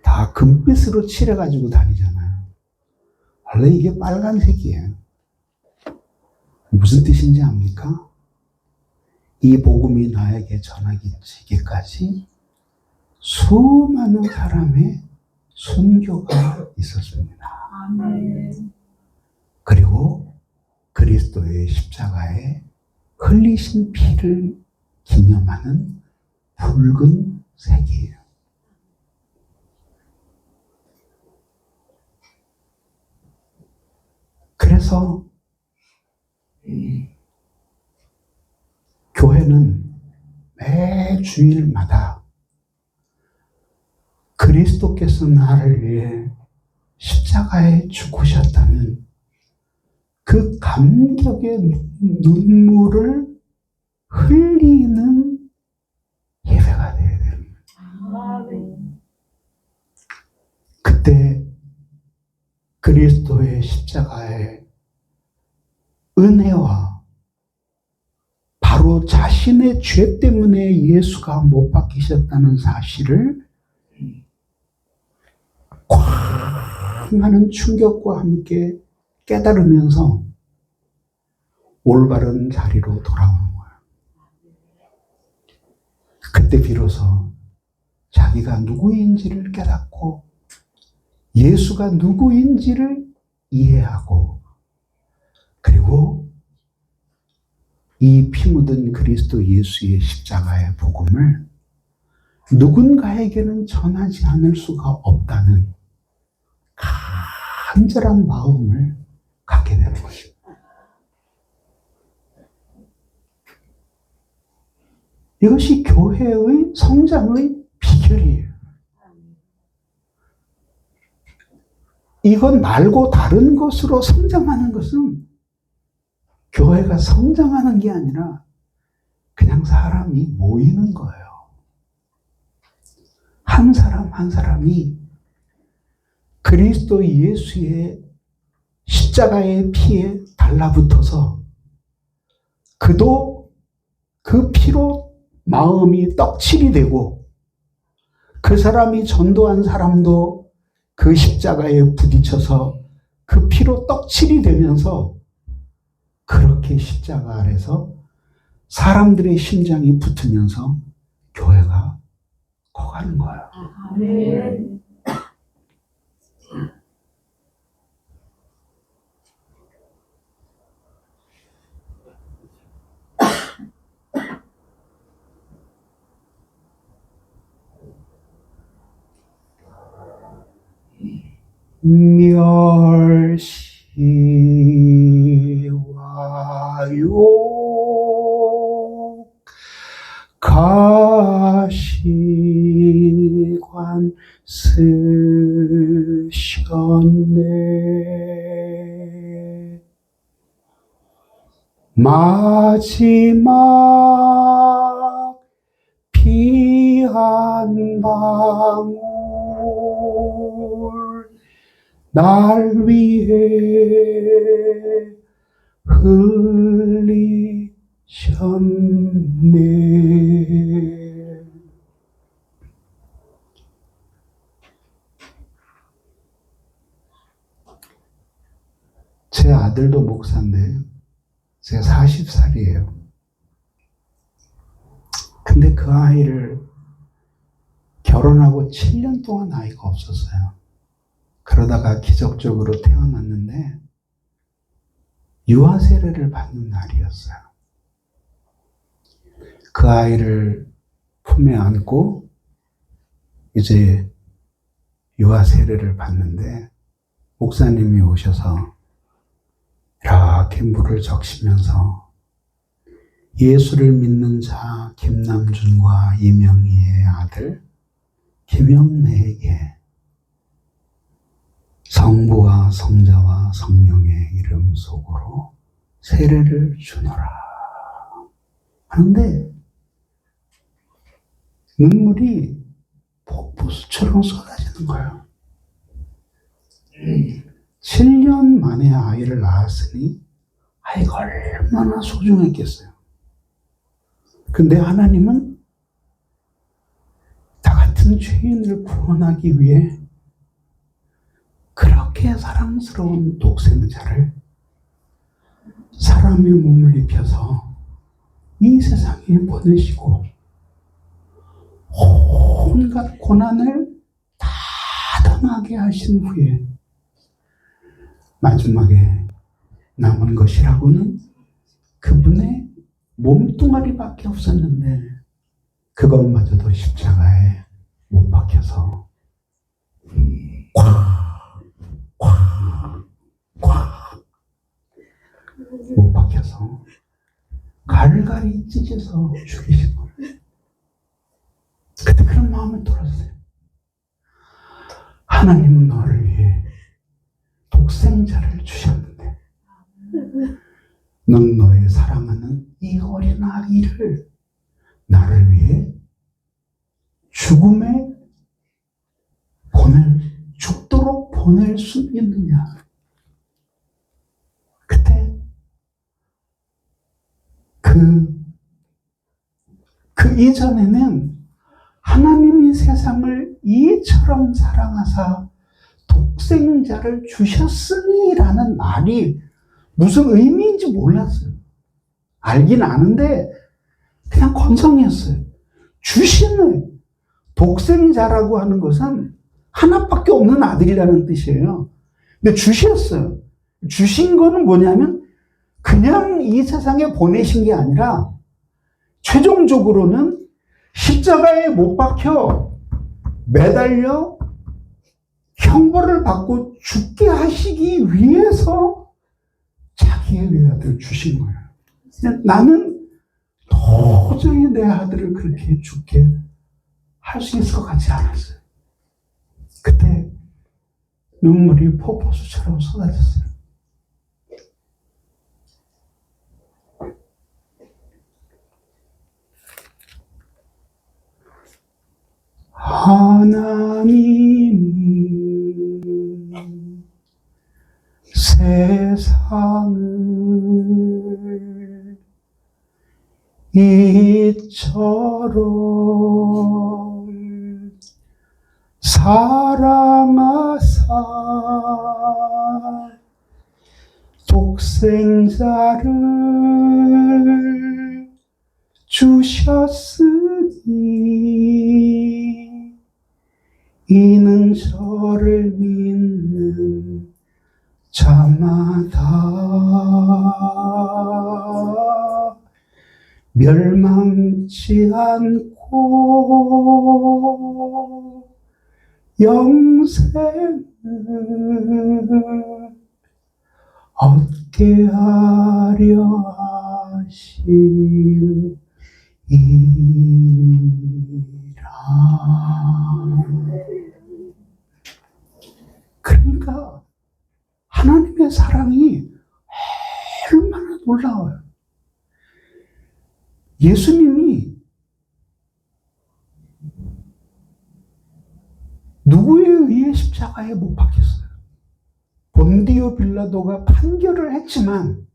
다 금빛으로 칠해가지고 다니잖아요. 원래 이게 빨간색이에요. 무슨 뜻인지 압니까? 이 복음이 나에게 전하기까지 수많은 사람의 순교가 있었습니다. 아멘. 그리고 그리스도의 십자가에 흘리신 피를 기념하는 붉은 색이에요. 그래서 교회는 매 주일마다 그리스도께서 나를 위해 십자가에 죽으셨다는 그 감격의 눈물을 흘리는 예배가 되어야 됩니다. 아멘. 그때 그리스도의 십자가의 은혜와 바로 자신의 죄 때문에 예수가 못 박히셨다는 사실을 꽝 하는 충격과 함께 깨달으면서 올바른 자리로 돌아오는 거예요. 그때 비로소 자기가 누구인지를 깨닫고 예수가 누구인지를 이해하고 그리고 이 피 묻은 그리스도 예수의 십자가의 복음을 누군가에게는 전하지 않을 수가 없다는 간절한 마음을 갖게 되는 것입니다. 이것이 교회의 성장의 비결이에요. 이것 말고 다른 것으로 성장하는 것은 교회가 성장하는 게 아니라 그냥 사람이 모이는 거예요. 한 사람 한 사람이 그리스도 예수의 십자가의 피에 달라붙어서 그도 그 피로 마음이 떡칠이 되고 그 사람이 전도한 사람도 그 십자가에 부딪혀서 그 피로 떡칠이 되면서 그렇게 십자가 아래서 사람들의 심장이 붙으면서 교회가 커가는 거예요. 아멘. 멸시와요 가시관 쓰셨네. 마지막 피 한 방울 날 위해 흘리셨네. 제 아들도 목사인데 제가 40살이에요. 근데 그 아이를 결혼하고 7년 동안 아이가 없었어요. 그러다가 기적적으로 태어났는데 유아 세례를 받는 날이었어요. 그 아이를 품에 안고 이제 유아 세례를 받는데 목사님이 오셔서 이렇게 물을 적시면서 예수를 믿는 자 김남준과 이명희의 아들 김영래에게 성부와 성자와 성령의 이름 속으로 세례를 주노라 하는데 눈물이 폭포수처럼 쏟아지는 거예요. 7년 만에 아이를 낳았으니 아이가 얼마나 소중했겠어요. 근데 하나님은 나 같은 죄인을 구원하기 위해 그렇게 사랑스러운 독생자를 사람의 몸을 입혀서 이 세상에 보내시고 온갖 고난을 다 당하게 하신 후에 마지막에 남은 것이라고는 그분의 몸뚱아리밖에 없었는데 그것마저도 십자가에 못 박혀서 못 박혀서 갈갈이 찢어서 죽이신 거예요. 그때 그런 마음을 들었어요. 하나님은 너를 위해 독생자를 주셨는데 넌 너의 사랑하는 이 어린 아이를 나를 위해 죽음에 죽도록 보낼 수 있느냐? 그때 그 이전에는 하나님이 세상을 이처럼 사랑하사 독생자를 주셨으니라는 말이 무슨 의미인지 몰랐어요. 알긴 아는데 그냥 건성이었어요. 주시는 독생자라고 하는 것은 하나밖에 없는 아들이라는 뜻이에요. 근데 주셨어요. 주신 거는 뭐냐면 그냥 이 세상에 보내신 게 아니라 최종적으로는 십자가에 못 박혀 매달려 형벌을 받고 죽게 하시기 위해서 자기의 외아들을 주신 거예요. 나는 도저히 내 아들을 그렇게 죽게 할 수 있을 것 같지 않았어요. 그때 눈물이 폭포수처럼 쏟아졌어요. 하나님이 세상을 이처럼 사랑하사 독생자를 주셨으니 이는 저를 믿는 자마다 멸망치 않고 영생을 얻게 하려 하심이니라. 그러니까 하나님의 사랑이 얼마나 놀라워요. 예수님이 누구에 의해 십자가에 못 박혔어요? 본디오 빌라도가 판결을 했지만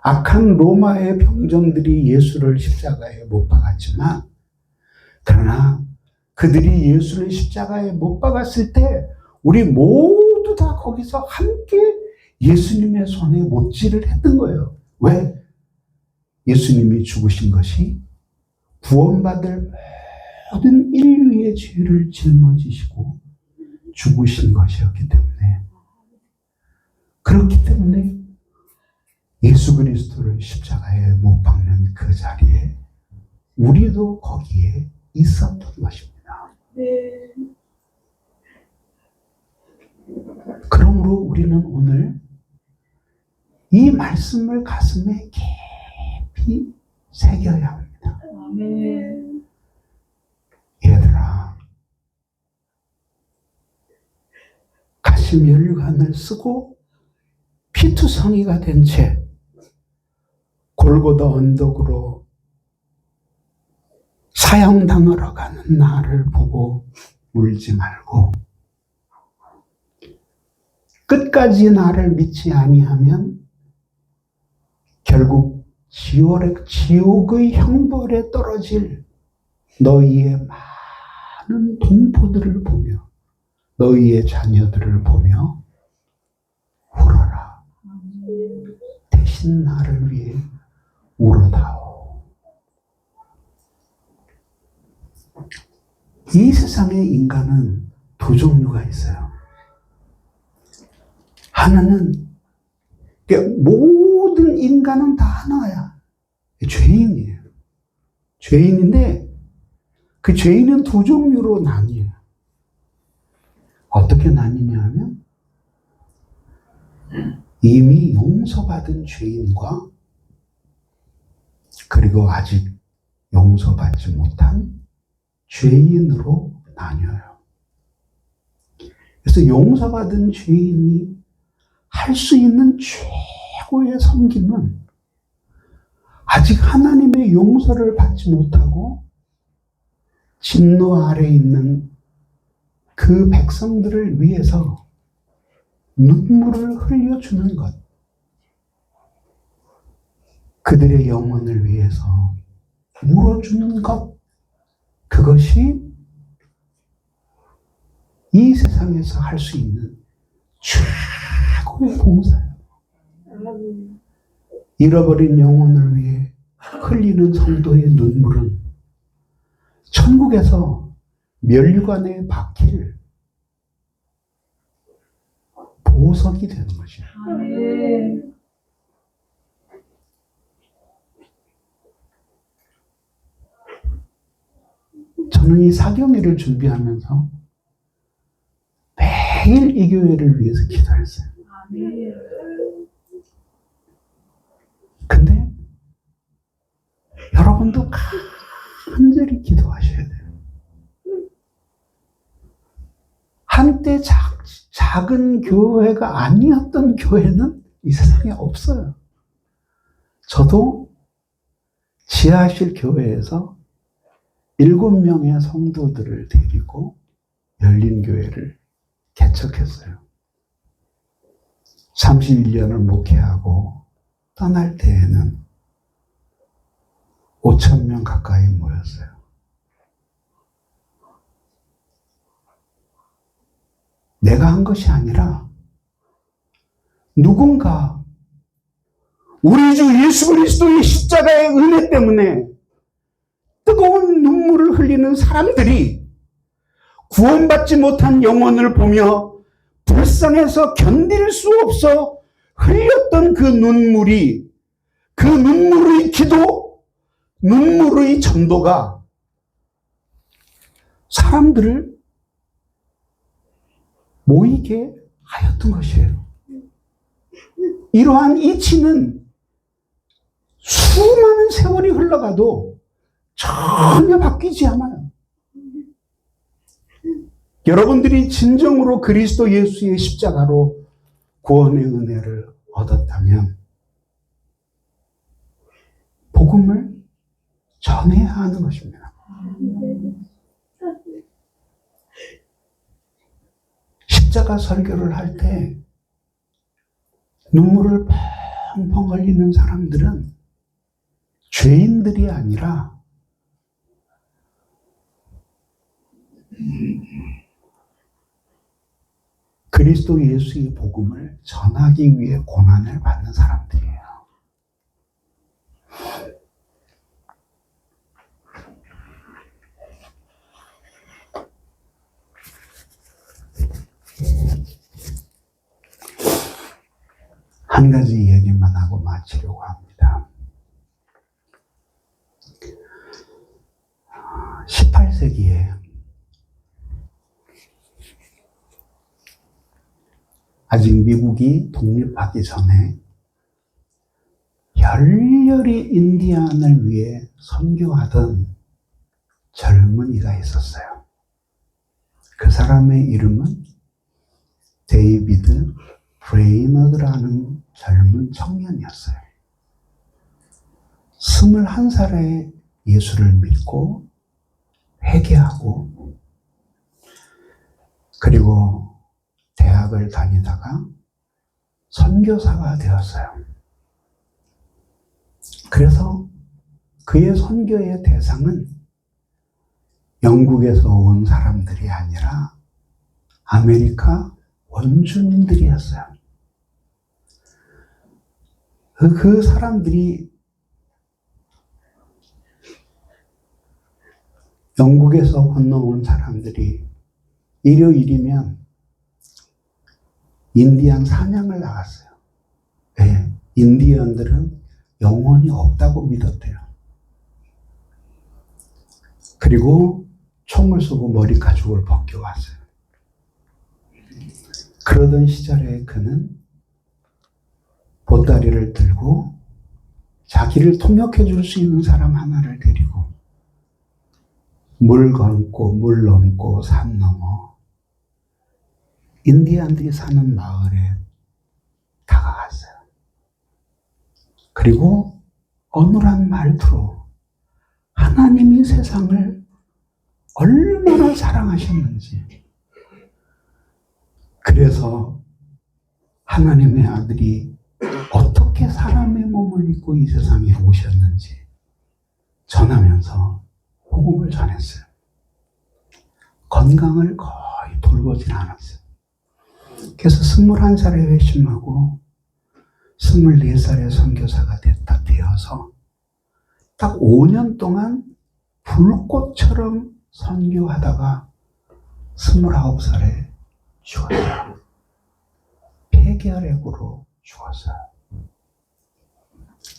악한 로마의 병정들이 예수를 십자가에 못 박았지만, 그러나 그들이 예수를 십자가에 못 박았을 때 우리 모두 다 거기서 함께 예수님의 손에 못질을 했던 거예요. 왜? 예수님이 죽으신 것이 구원받을 모든 인류의 죄를 짊어지시고 죽으신 것이었기 때문에, 그렇기 때문에 예수 그리스도를 십자가에 못 박는 그 자리에 우리도 거기에 있었던 것입니다. 네. 그러므로 우리는 오늘 이 말씀을 가슴에 깊이 새겨야 합니다. 아멘. 얘들아, 가시면류관을 쓰고 피투성이가 된 채 골고다 언덕으로 사형당하러 가는 나를 보고 울지 말고 끝까지 나를 믿지 아니하면 결국 지옥의 형벌에 떨어질 너희의 많은 동포들을 보며 너희의 자녀들을 보며 울어라. 대신 나를 위해 울어다오. 이 세상에 인간은 두 종류가 있어요. 하나는, 모든 인간은 다 하나야. 죄인이에요. 죄인인데 그 죄인은 두 종류로 나뉘어요. 어떻게 나뉘냐 하면 이미 용서받은 죄인과 그리고 아직 용서받지 못한 죄인으로 나뉘어요. 그래서 용서받은 죄인이 할 수 있는 최고의 섬김은 아직 하나님의 용서를 받지 못하고 진노 아래에 있는 그 백성들을 위해서 눈물을 흘려주는 것. 그들의 영혼을 위해서 울어주는 것. 그것이 이 세상에서 할 수 있는 최고의 봉사예요. 잃어버린 영혼을 위해 흘리는 성도의 눈물은 천국에서 면류관에 박힐 보석이 되는 것이에요. 아멘. 저는 이 사경회를 준비하면서 매일 이 교회를 위해서 기도했어요. 아멘. 근데 여러분도 간절히 기도하셔야 돼요. 한때 작은 교회가 아니었던 교회는 이 세상에 없어요. 저도 지하실 교회에서 7명의 성도들을 데리고 열린 교회를 개척했어요. 31년을 목회하고 떠날 때에는 5,000명 가까이 모였어요. 내가 한 것이 아니라 누군가 우리 주 예수 그리스도의 십자가의 은혜 때문에 뜨거운 눈물을 흘리는 사람들이 구원받지 못한 영혼을 보며 불쌍해서 견딜 수 없어 흘렸던 그 눈물이, 그 눈물의 기도, 눈물의 전도가 사람들을 모이게 하였던 것이에요. 이러한 이치는 수많은 세월이 흘러가도 전혀 바뀌지 않아요. 여러분들이 진정으로 그리스도 예수의 십자가로 구원의 은혜를 얻었다면 복음을 전해야 하는 것입니다. 십자가 설교를 할 때 눈물을 펑펑 흘리는 사람들은 죄인들이 아니라 그리스도 예수의 복음을 전하기 위해 고난을 받는 사람들이에요. 한 가지 이야기만 하고 마치려고 합니다. 18세기에 아직 미국이 독립하기 전에 열렬히 인디안을 위해 선교하던 젊은이가 있었어요. 그 사람의 이름은 데이비드 브레이너드라는 젊은 청년이었어요. 21살에 예수를 믿고 회개하고 그리고 대학을 다니다가 선교사가 되었어요. 그래서 그의 선교의 대상은 영국에서 온 사람들이 아니라 아메리카 원주민들이었어요. 그 사람들이 영국에서 건너온 사람들이 일요일이면 인디안 사냥을 나갔어요. 왜? 인디언들은 영혼이 없다고 믿었대요. 그리고 총을 쏘고 머리 가죽을 벗겨왔어요. 그러던 시절에 그는 보따리를 들고 자기를 통역해 줄 수 있는 사람 하나를 데리고 물 건고 물 넘고 산 넘어 인디안들이 사는 마을에 다가갔어요. 그리고 어눌한 말투로 하나님이 세상을 얼마나 사랑하셨는지, 그래서 하나님의 아들이 어떻게 사람의 몸을 입고 이 세상에 오셨는지 전하면서 복음을 전했어요. 건강을 거의 돌보진 않았어요. 그래서 21살에 회심하고 24살에 선교사가 되어서 딱 5년 동안 불꽃처럼 선교하다가 29살에 죽었어요. 폐결핵으로 죽었어요.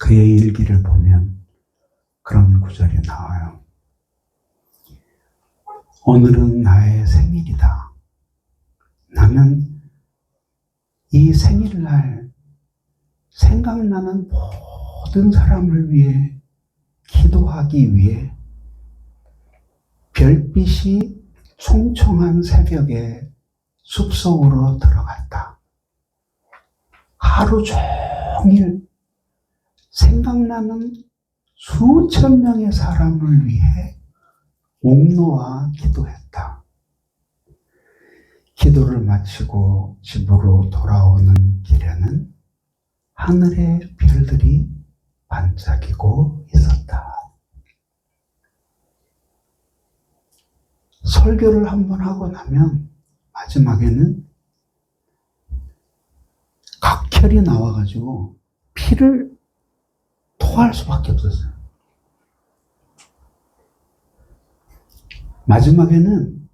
그의 일기를 보면 그런 구절이 나와요. 오늘은 나의 생일이다. 나는 이 생일날 생각나는 모든 사람을 위해 기도하기 위해 별빛이 총총한 새벽에 숲속으로 들어갔다. 하루 종일 생각나는 수천 명의 사람을 위해 옥놓아 기도했다. 기도를 마치고 집으로 돌아오는 길에는 하늘의 별들이 반짝이고 있었다. 설교를 한번 하고 나면 마지막에는 각혈이 나와가지고 피를 토할 수밖에 없었어요. 마지막에는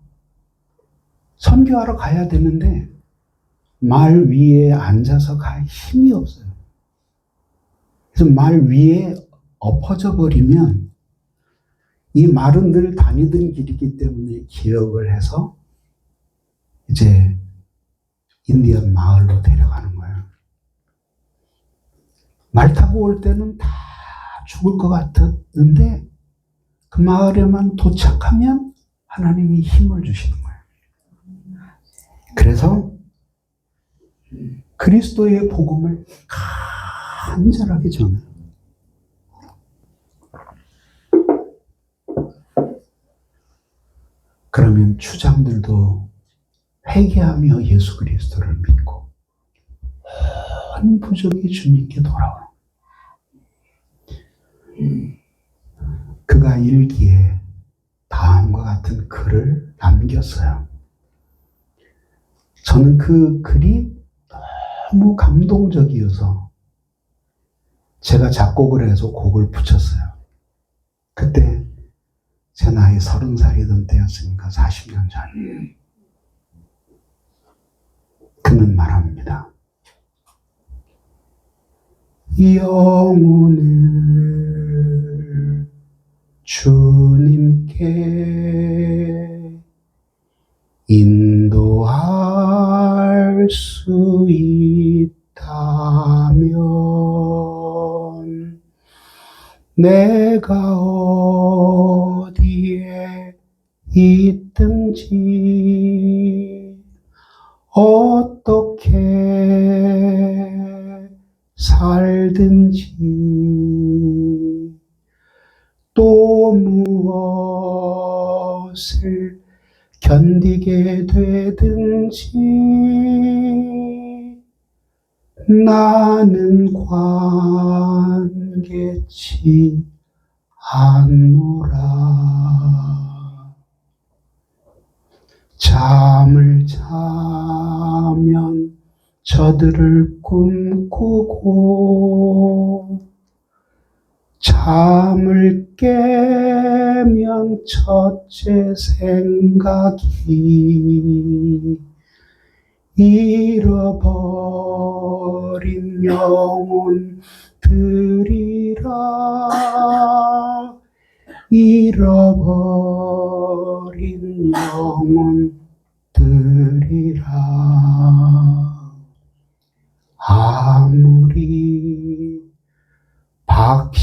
선교하러 가야 되는데 말 위에 앉아서 갈 힘이 없어요. 그래서 말 위에 엎어져 버리면 이 말은 늘 다니던 길이기 때문에 기억을 해서 이제 인디언 마을로 데려가는 거예요. 말 타고 올 때는 다 죽을 것 같았는데 그 마을에만 도착하면 하나님이 힘을 주시는 거예요. 그래서 그리스도의 복음을 간절하게 전해요. 그러면 추장들도 회개하며 예수 그리스도를 믿고 온 부족이 주님께 돌아오는 거예요. 그가 일기에 다음과 같은 글을 남겼어요. 저는 그 글이 너무 감동적이어서 제가 작곡을 해서 곡을 붙였어요. 그때 제 나이 30살이던 때였으니까 40년 전이에요. 그는 말합니다. 영혼을 주님께 인도할 수 있다면 내가 어디에 있든지 어떻게 살든지 또 무엇을 견디게 되든지 나는 관계치 않노라. 잠을 자면 저들을 꿈꾸고 잠을 깨면 첫째 생각이 잃어버린 영혼들이라. 잃어버린 영혼들이라. 아무리 박식하고는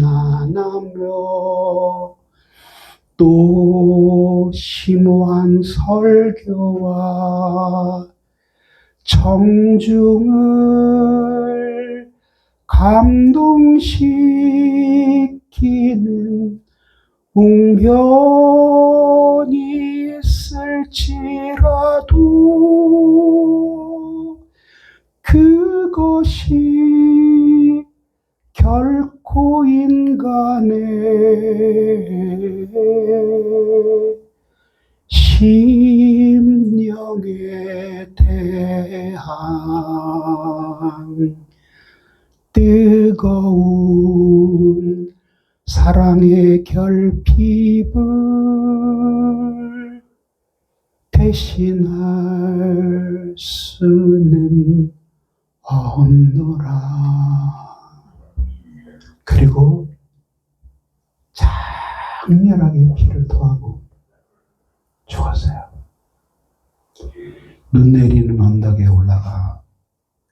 안 하며 또 심오한 설교와 청중을 감동시키는 웅변이 있을지라도 할지라도 그것이 결코 인간의 심령에 대한 뜨거운 사랑의 결핍을 대신할 수는 없노라. 그리고 장렬하게 피를 토하고 죽었어요. 눈 내리는 언덕에 올라가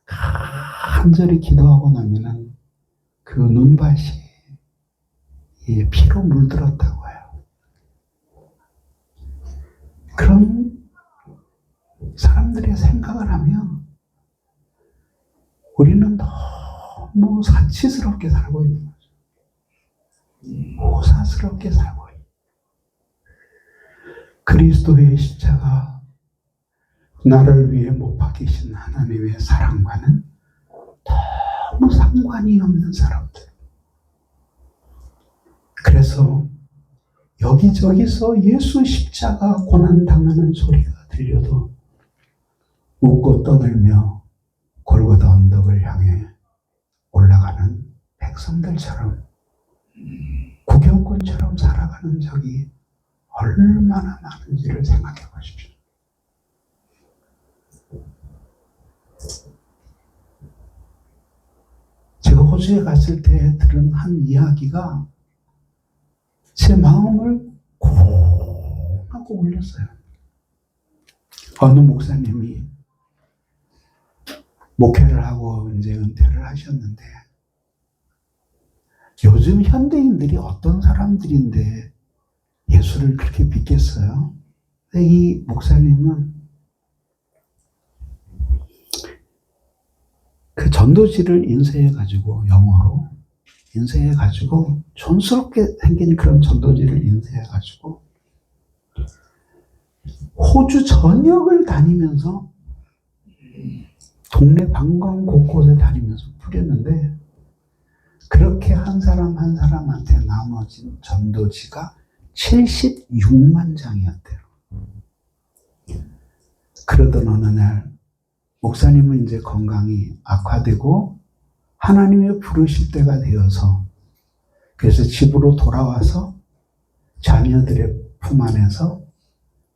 간절히 기도하고 나면은 그 눈밭이 피로 물들었다고 해요. 그런 사람들의 생각을 하면 우리는 너무 사치스럽게 살고 있는 거죠. 호사스럽게 살고 있는. 그리스도의 십자가, 나를 위해 못 박히신 하나님의 사랑과는 너무 상관이 없는 사람들. 그래서 여기저기서 예수 십자가 고난당하는 소리가 들려도 웃고 떠들며 골고다 언덕을 향해 올라가는 백성들처럼 구경꾼처럼 살아가는 적이 얼마나 많은지를 생각해 보십시오. 제가 호주에 갔을 때 들은 한 이야기가 제 마음을 콩 하고 울렸어요. 어느 목사님이 목회를 하고 이제 은퇴를 하셨는데, 요즘 현대인들이 어떤 사람들인데 예수를 그렇게 믿겠어요? 근데 이 목사님은 그 전도지를 인쇄해가지고, 영어로 인쇄해가지고, 촌스럽게 생긴 그런 전도지를 인쇄해가지고 호주 전역을 다니면서 동네 방광 곳곳에 다니면서 뿌렸는데, 그렇게 한 사람 한 사람한테 나눠진 전도지가 76만 장이었대요. 그러던 어느 날 목사님은 이제 건강이 악화되고 하나님이 부르실 때가 되어서, 그래서 집으로 돌아와서 자녀들의 품 안에서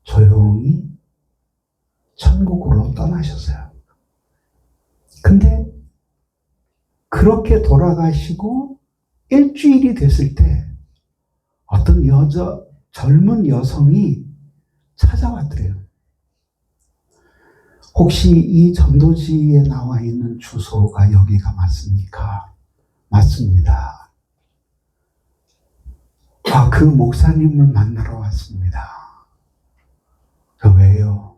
조용히 천국으로 떠나셨어요. 근데 그렇게 돌아가시고 일주일이 됐을 때 어떤 젊은 여성이 찾아왔더래요. 혹시 이 전도지에 나와 있는 주소가 여기가 맞습니까? 맞습니다. 그 목사님을 만나러 왔습니다. 왜요?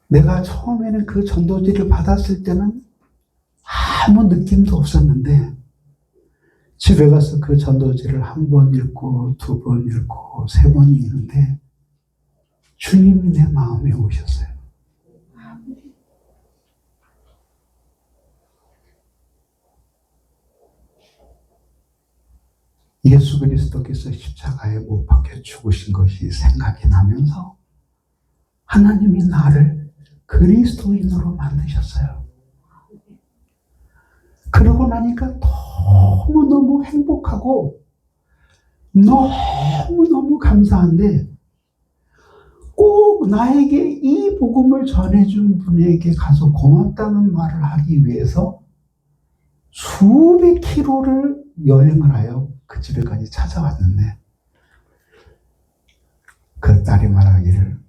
내가 처음에는 그 전도지를 받았을 때는 아무 느낌도 없었는데, 집에 가서 그 전도지를 한 번 읽고 두 번 읽고 세 번 읽는데 주님이 내 마음에 오셨어요. 예수 그리스도께서 십자가에 못 박혀 죽으신 것이 생각이 나면서 하나님이 나를 그리스도인으로 만드셨어요. 그러고 나니까 너무너무 행복하고 너무너무 감사한데, 꼭 나에게 이 복음을 전해준 분에게 가서 고맙다는 말을 하기 위해서 수백 킬로를 여행을 하여 그 집에까지 찾아왔는데, 그 딸이 말하기를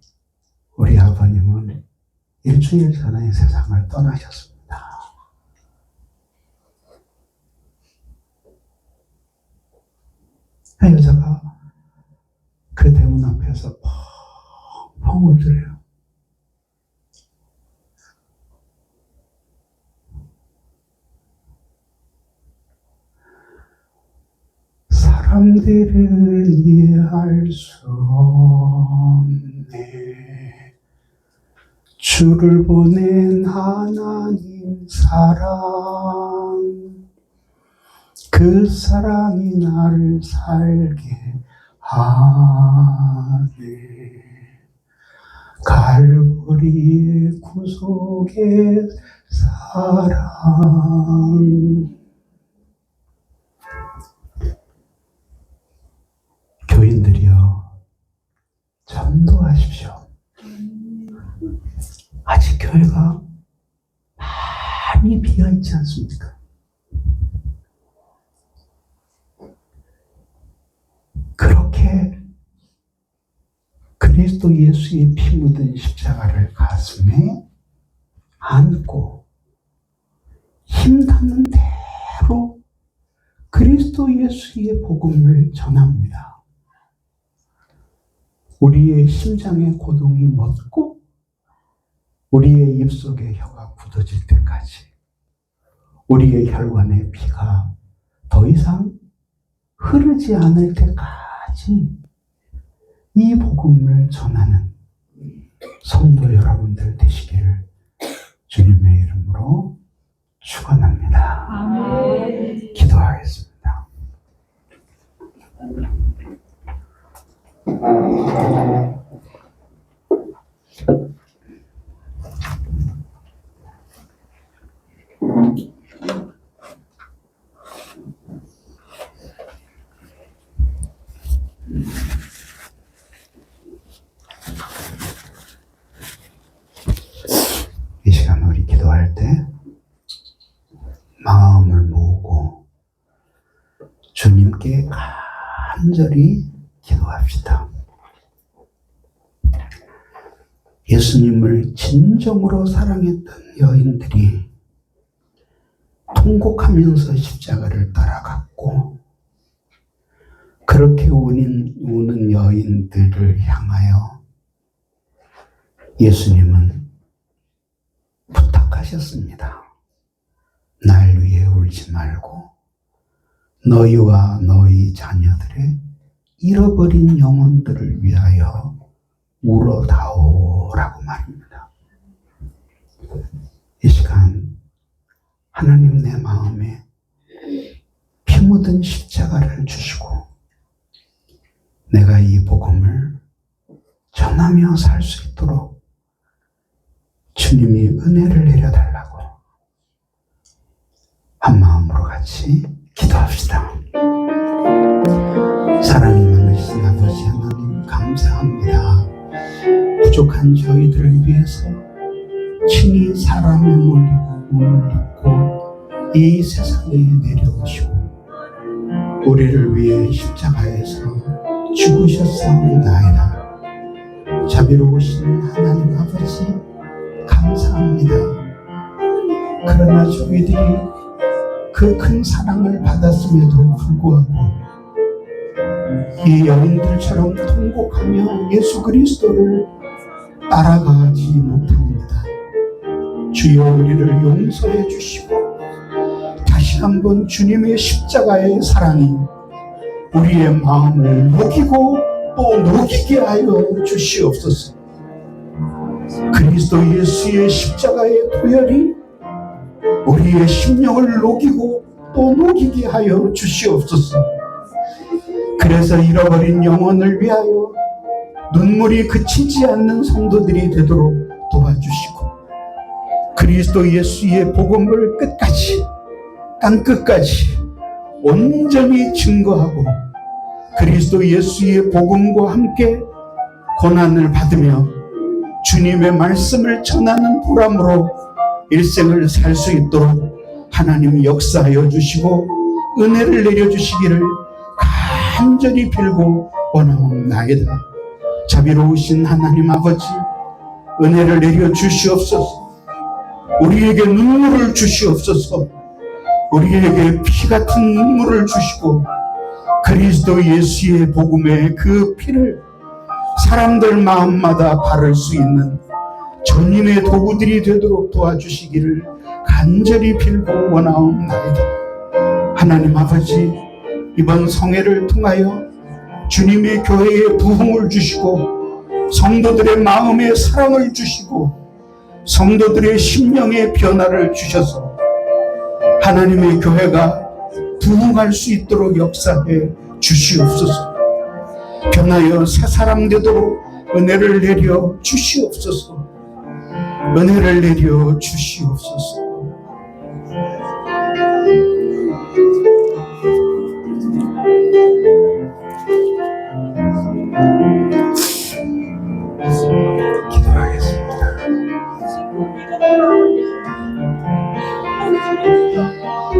우리 아버님은 일주일 전에 세상을 떠나셨습니다. 여자가 그 대문 앞에서 펑펑 울더래요. 사람들은 이해할 수 없네. 주를 보낸 하나님 사랑, 그 사랑이 나를 살게 하네. 갈보리의 구속의 사랑. 교인들이여, 전도하십시오. 아직 교회가 많이 비어있지 않습니까? 그렇게 그리스도 예수의 피 묻은 십자가를 가슴에 안고 힘닿는 대로 그리스도 예수의 복음을 전합니다. 우리의 심장의 고동이 멎고 우리의 입속의 혀가 굳어질 때까지, 우리의 혈관의 피가 더 이상 흐르지 않을 때까지 이 복음을 전하는 성도 여러분들 되시기를 주님의 이름으로 축원합니다. 아멘. 기도하겠습니다. 이 시간 우리 기도할 때 마음을 모으고 주님께 간절히 기도합시다. 예수님을 진정으로 사랑했던 여인들이 통곡하면서 십자가를 따라갔고, 그렇게 우는 여인들을 향하여 예수님은 부탁하셨습니다. 날 위해 울지 말고 너희와 너희 자녀들의 잃어버린 영혼들을 위하여 울어다오라고 말입니다. 이 시간 하나님 내 마음에 피 묻은 십자가를 주시고 내가 이 복음을 전하며 살 수 있도록 주님이 은혜를 내려달라고 한 마음으로 같이 기도합시다. 사랑이 많으신 아버지 하나님, 감사합니다. 부족한 저희들을 위해서 친히 사람의 몸을 입고 이 세상에 내려오시고 우리를 위해 십자가에서 죽으셨사옵나이다. 자비로우신 하나님 아버지, 감사합니다. 그러나 저희들이 그 큰 사랑을 받았음에도 불구하고 이 여인들처럼 통곡하며 예수 그리스도를 따라가지 못합니다. 주여, 우리를 용서해 주시고 다시 한번 주님의 십자가의 사랑이 우리의 마음을 녹이고 또 녹이게 하여 주시옵소서. 그리스도 예수의 십자가의 보혈이 우리의 심령을 녹이고 또 녹이게 하여 주시옵소서. 그래서 잃어버린 영혼을 위하여 눈물이 그치지 않는 성도들이 되도록 도와주시고 그리스도 예수의 복음을 끝까지, 땅끝까지 온전히 증거하고 그리스도 예수의 복음과 함께 고난을 받으며 주님의 말씀을 전하는 보람으로 일생을 살 수 있도록 하나님 역사하여 주시고 은혜를 내려주시기를 간절히 빌고 원하옵나이다. 자비로우신 하나님 아버지, 은혜를 내려주시옵소서. 우리에게 눈물을 주시옵소서. 우리에게 피 같은 눈물을 주시고 그리스도 예수의 복음의 그 피를 사람들 마음마다 바를 수 있는 전임의 도구들이 되도록 도와주시기를 간절히 빌고 원하옵나이다. 하나님 아버지, 이번 성회를 통하여 주님의 교회에 부흥을 주시고 성도들의 마음에 사랑을 주시고 성도들의 심령의 변화를 주셔서 하나님의 교회가 부흥할 수 있도록 역사해 주시옵소서. 변하여 새 사람 되도록 은혜를 내려 주시옵소서. 은혜를 내려 주시옵소서.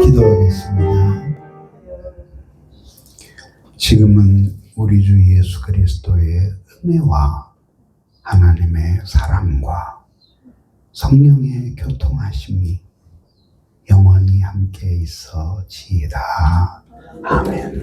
기도하겠습니다. 지금은 우리 주 예수 그리스도의 은혜와 하나님의 사랑과 성령의 교통하심이 영원히 함께 있어지이다. 아멘.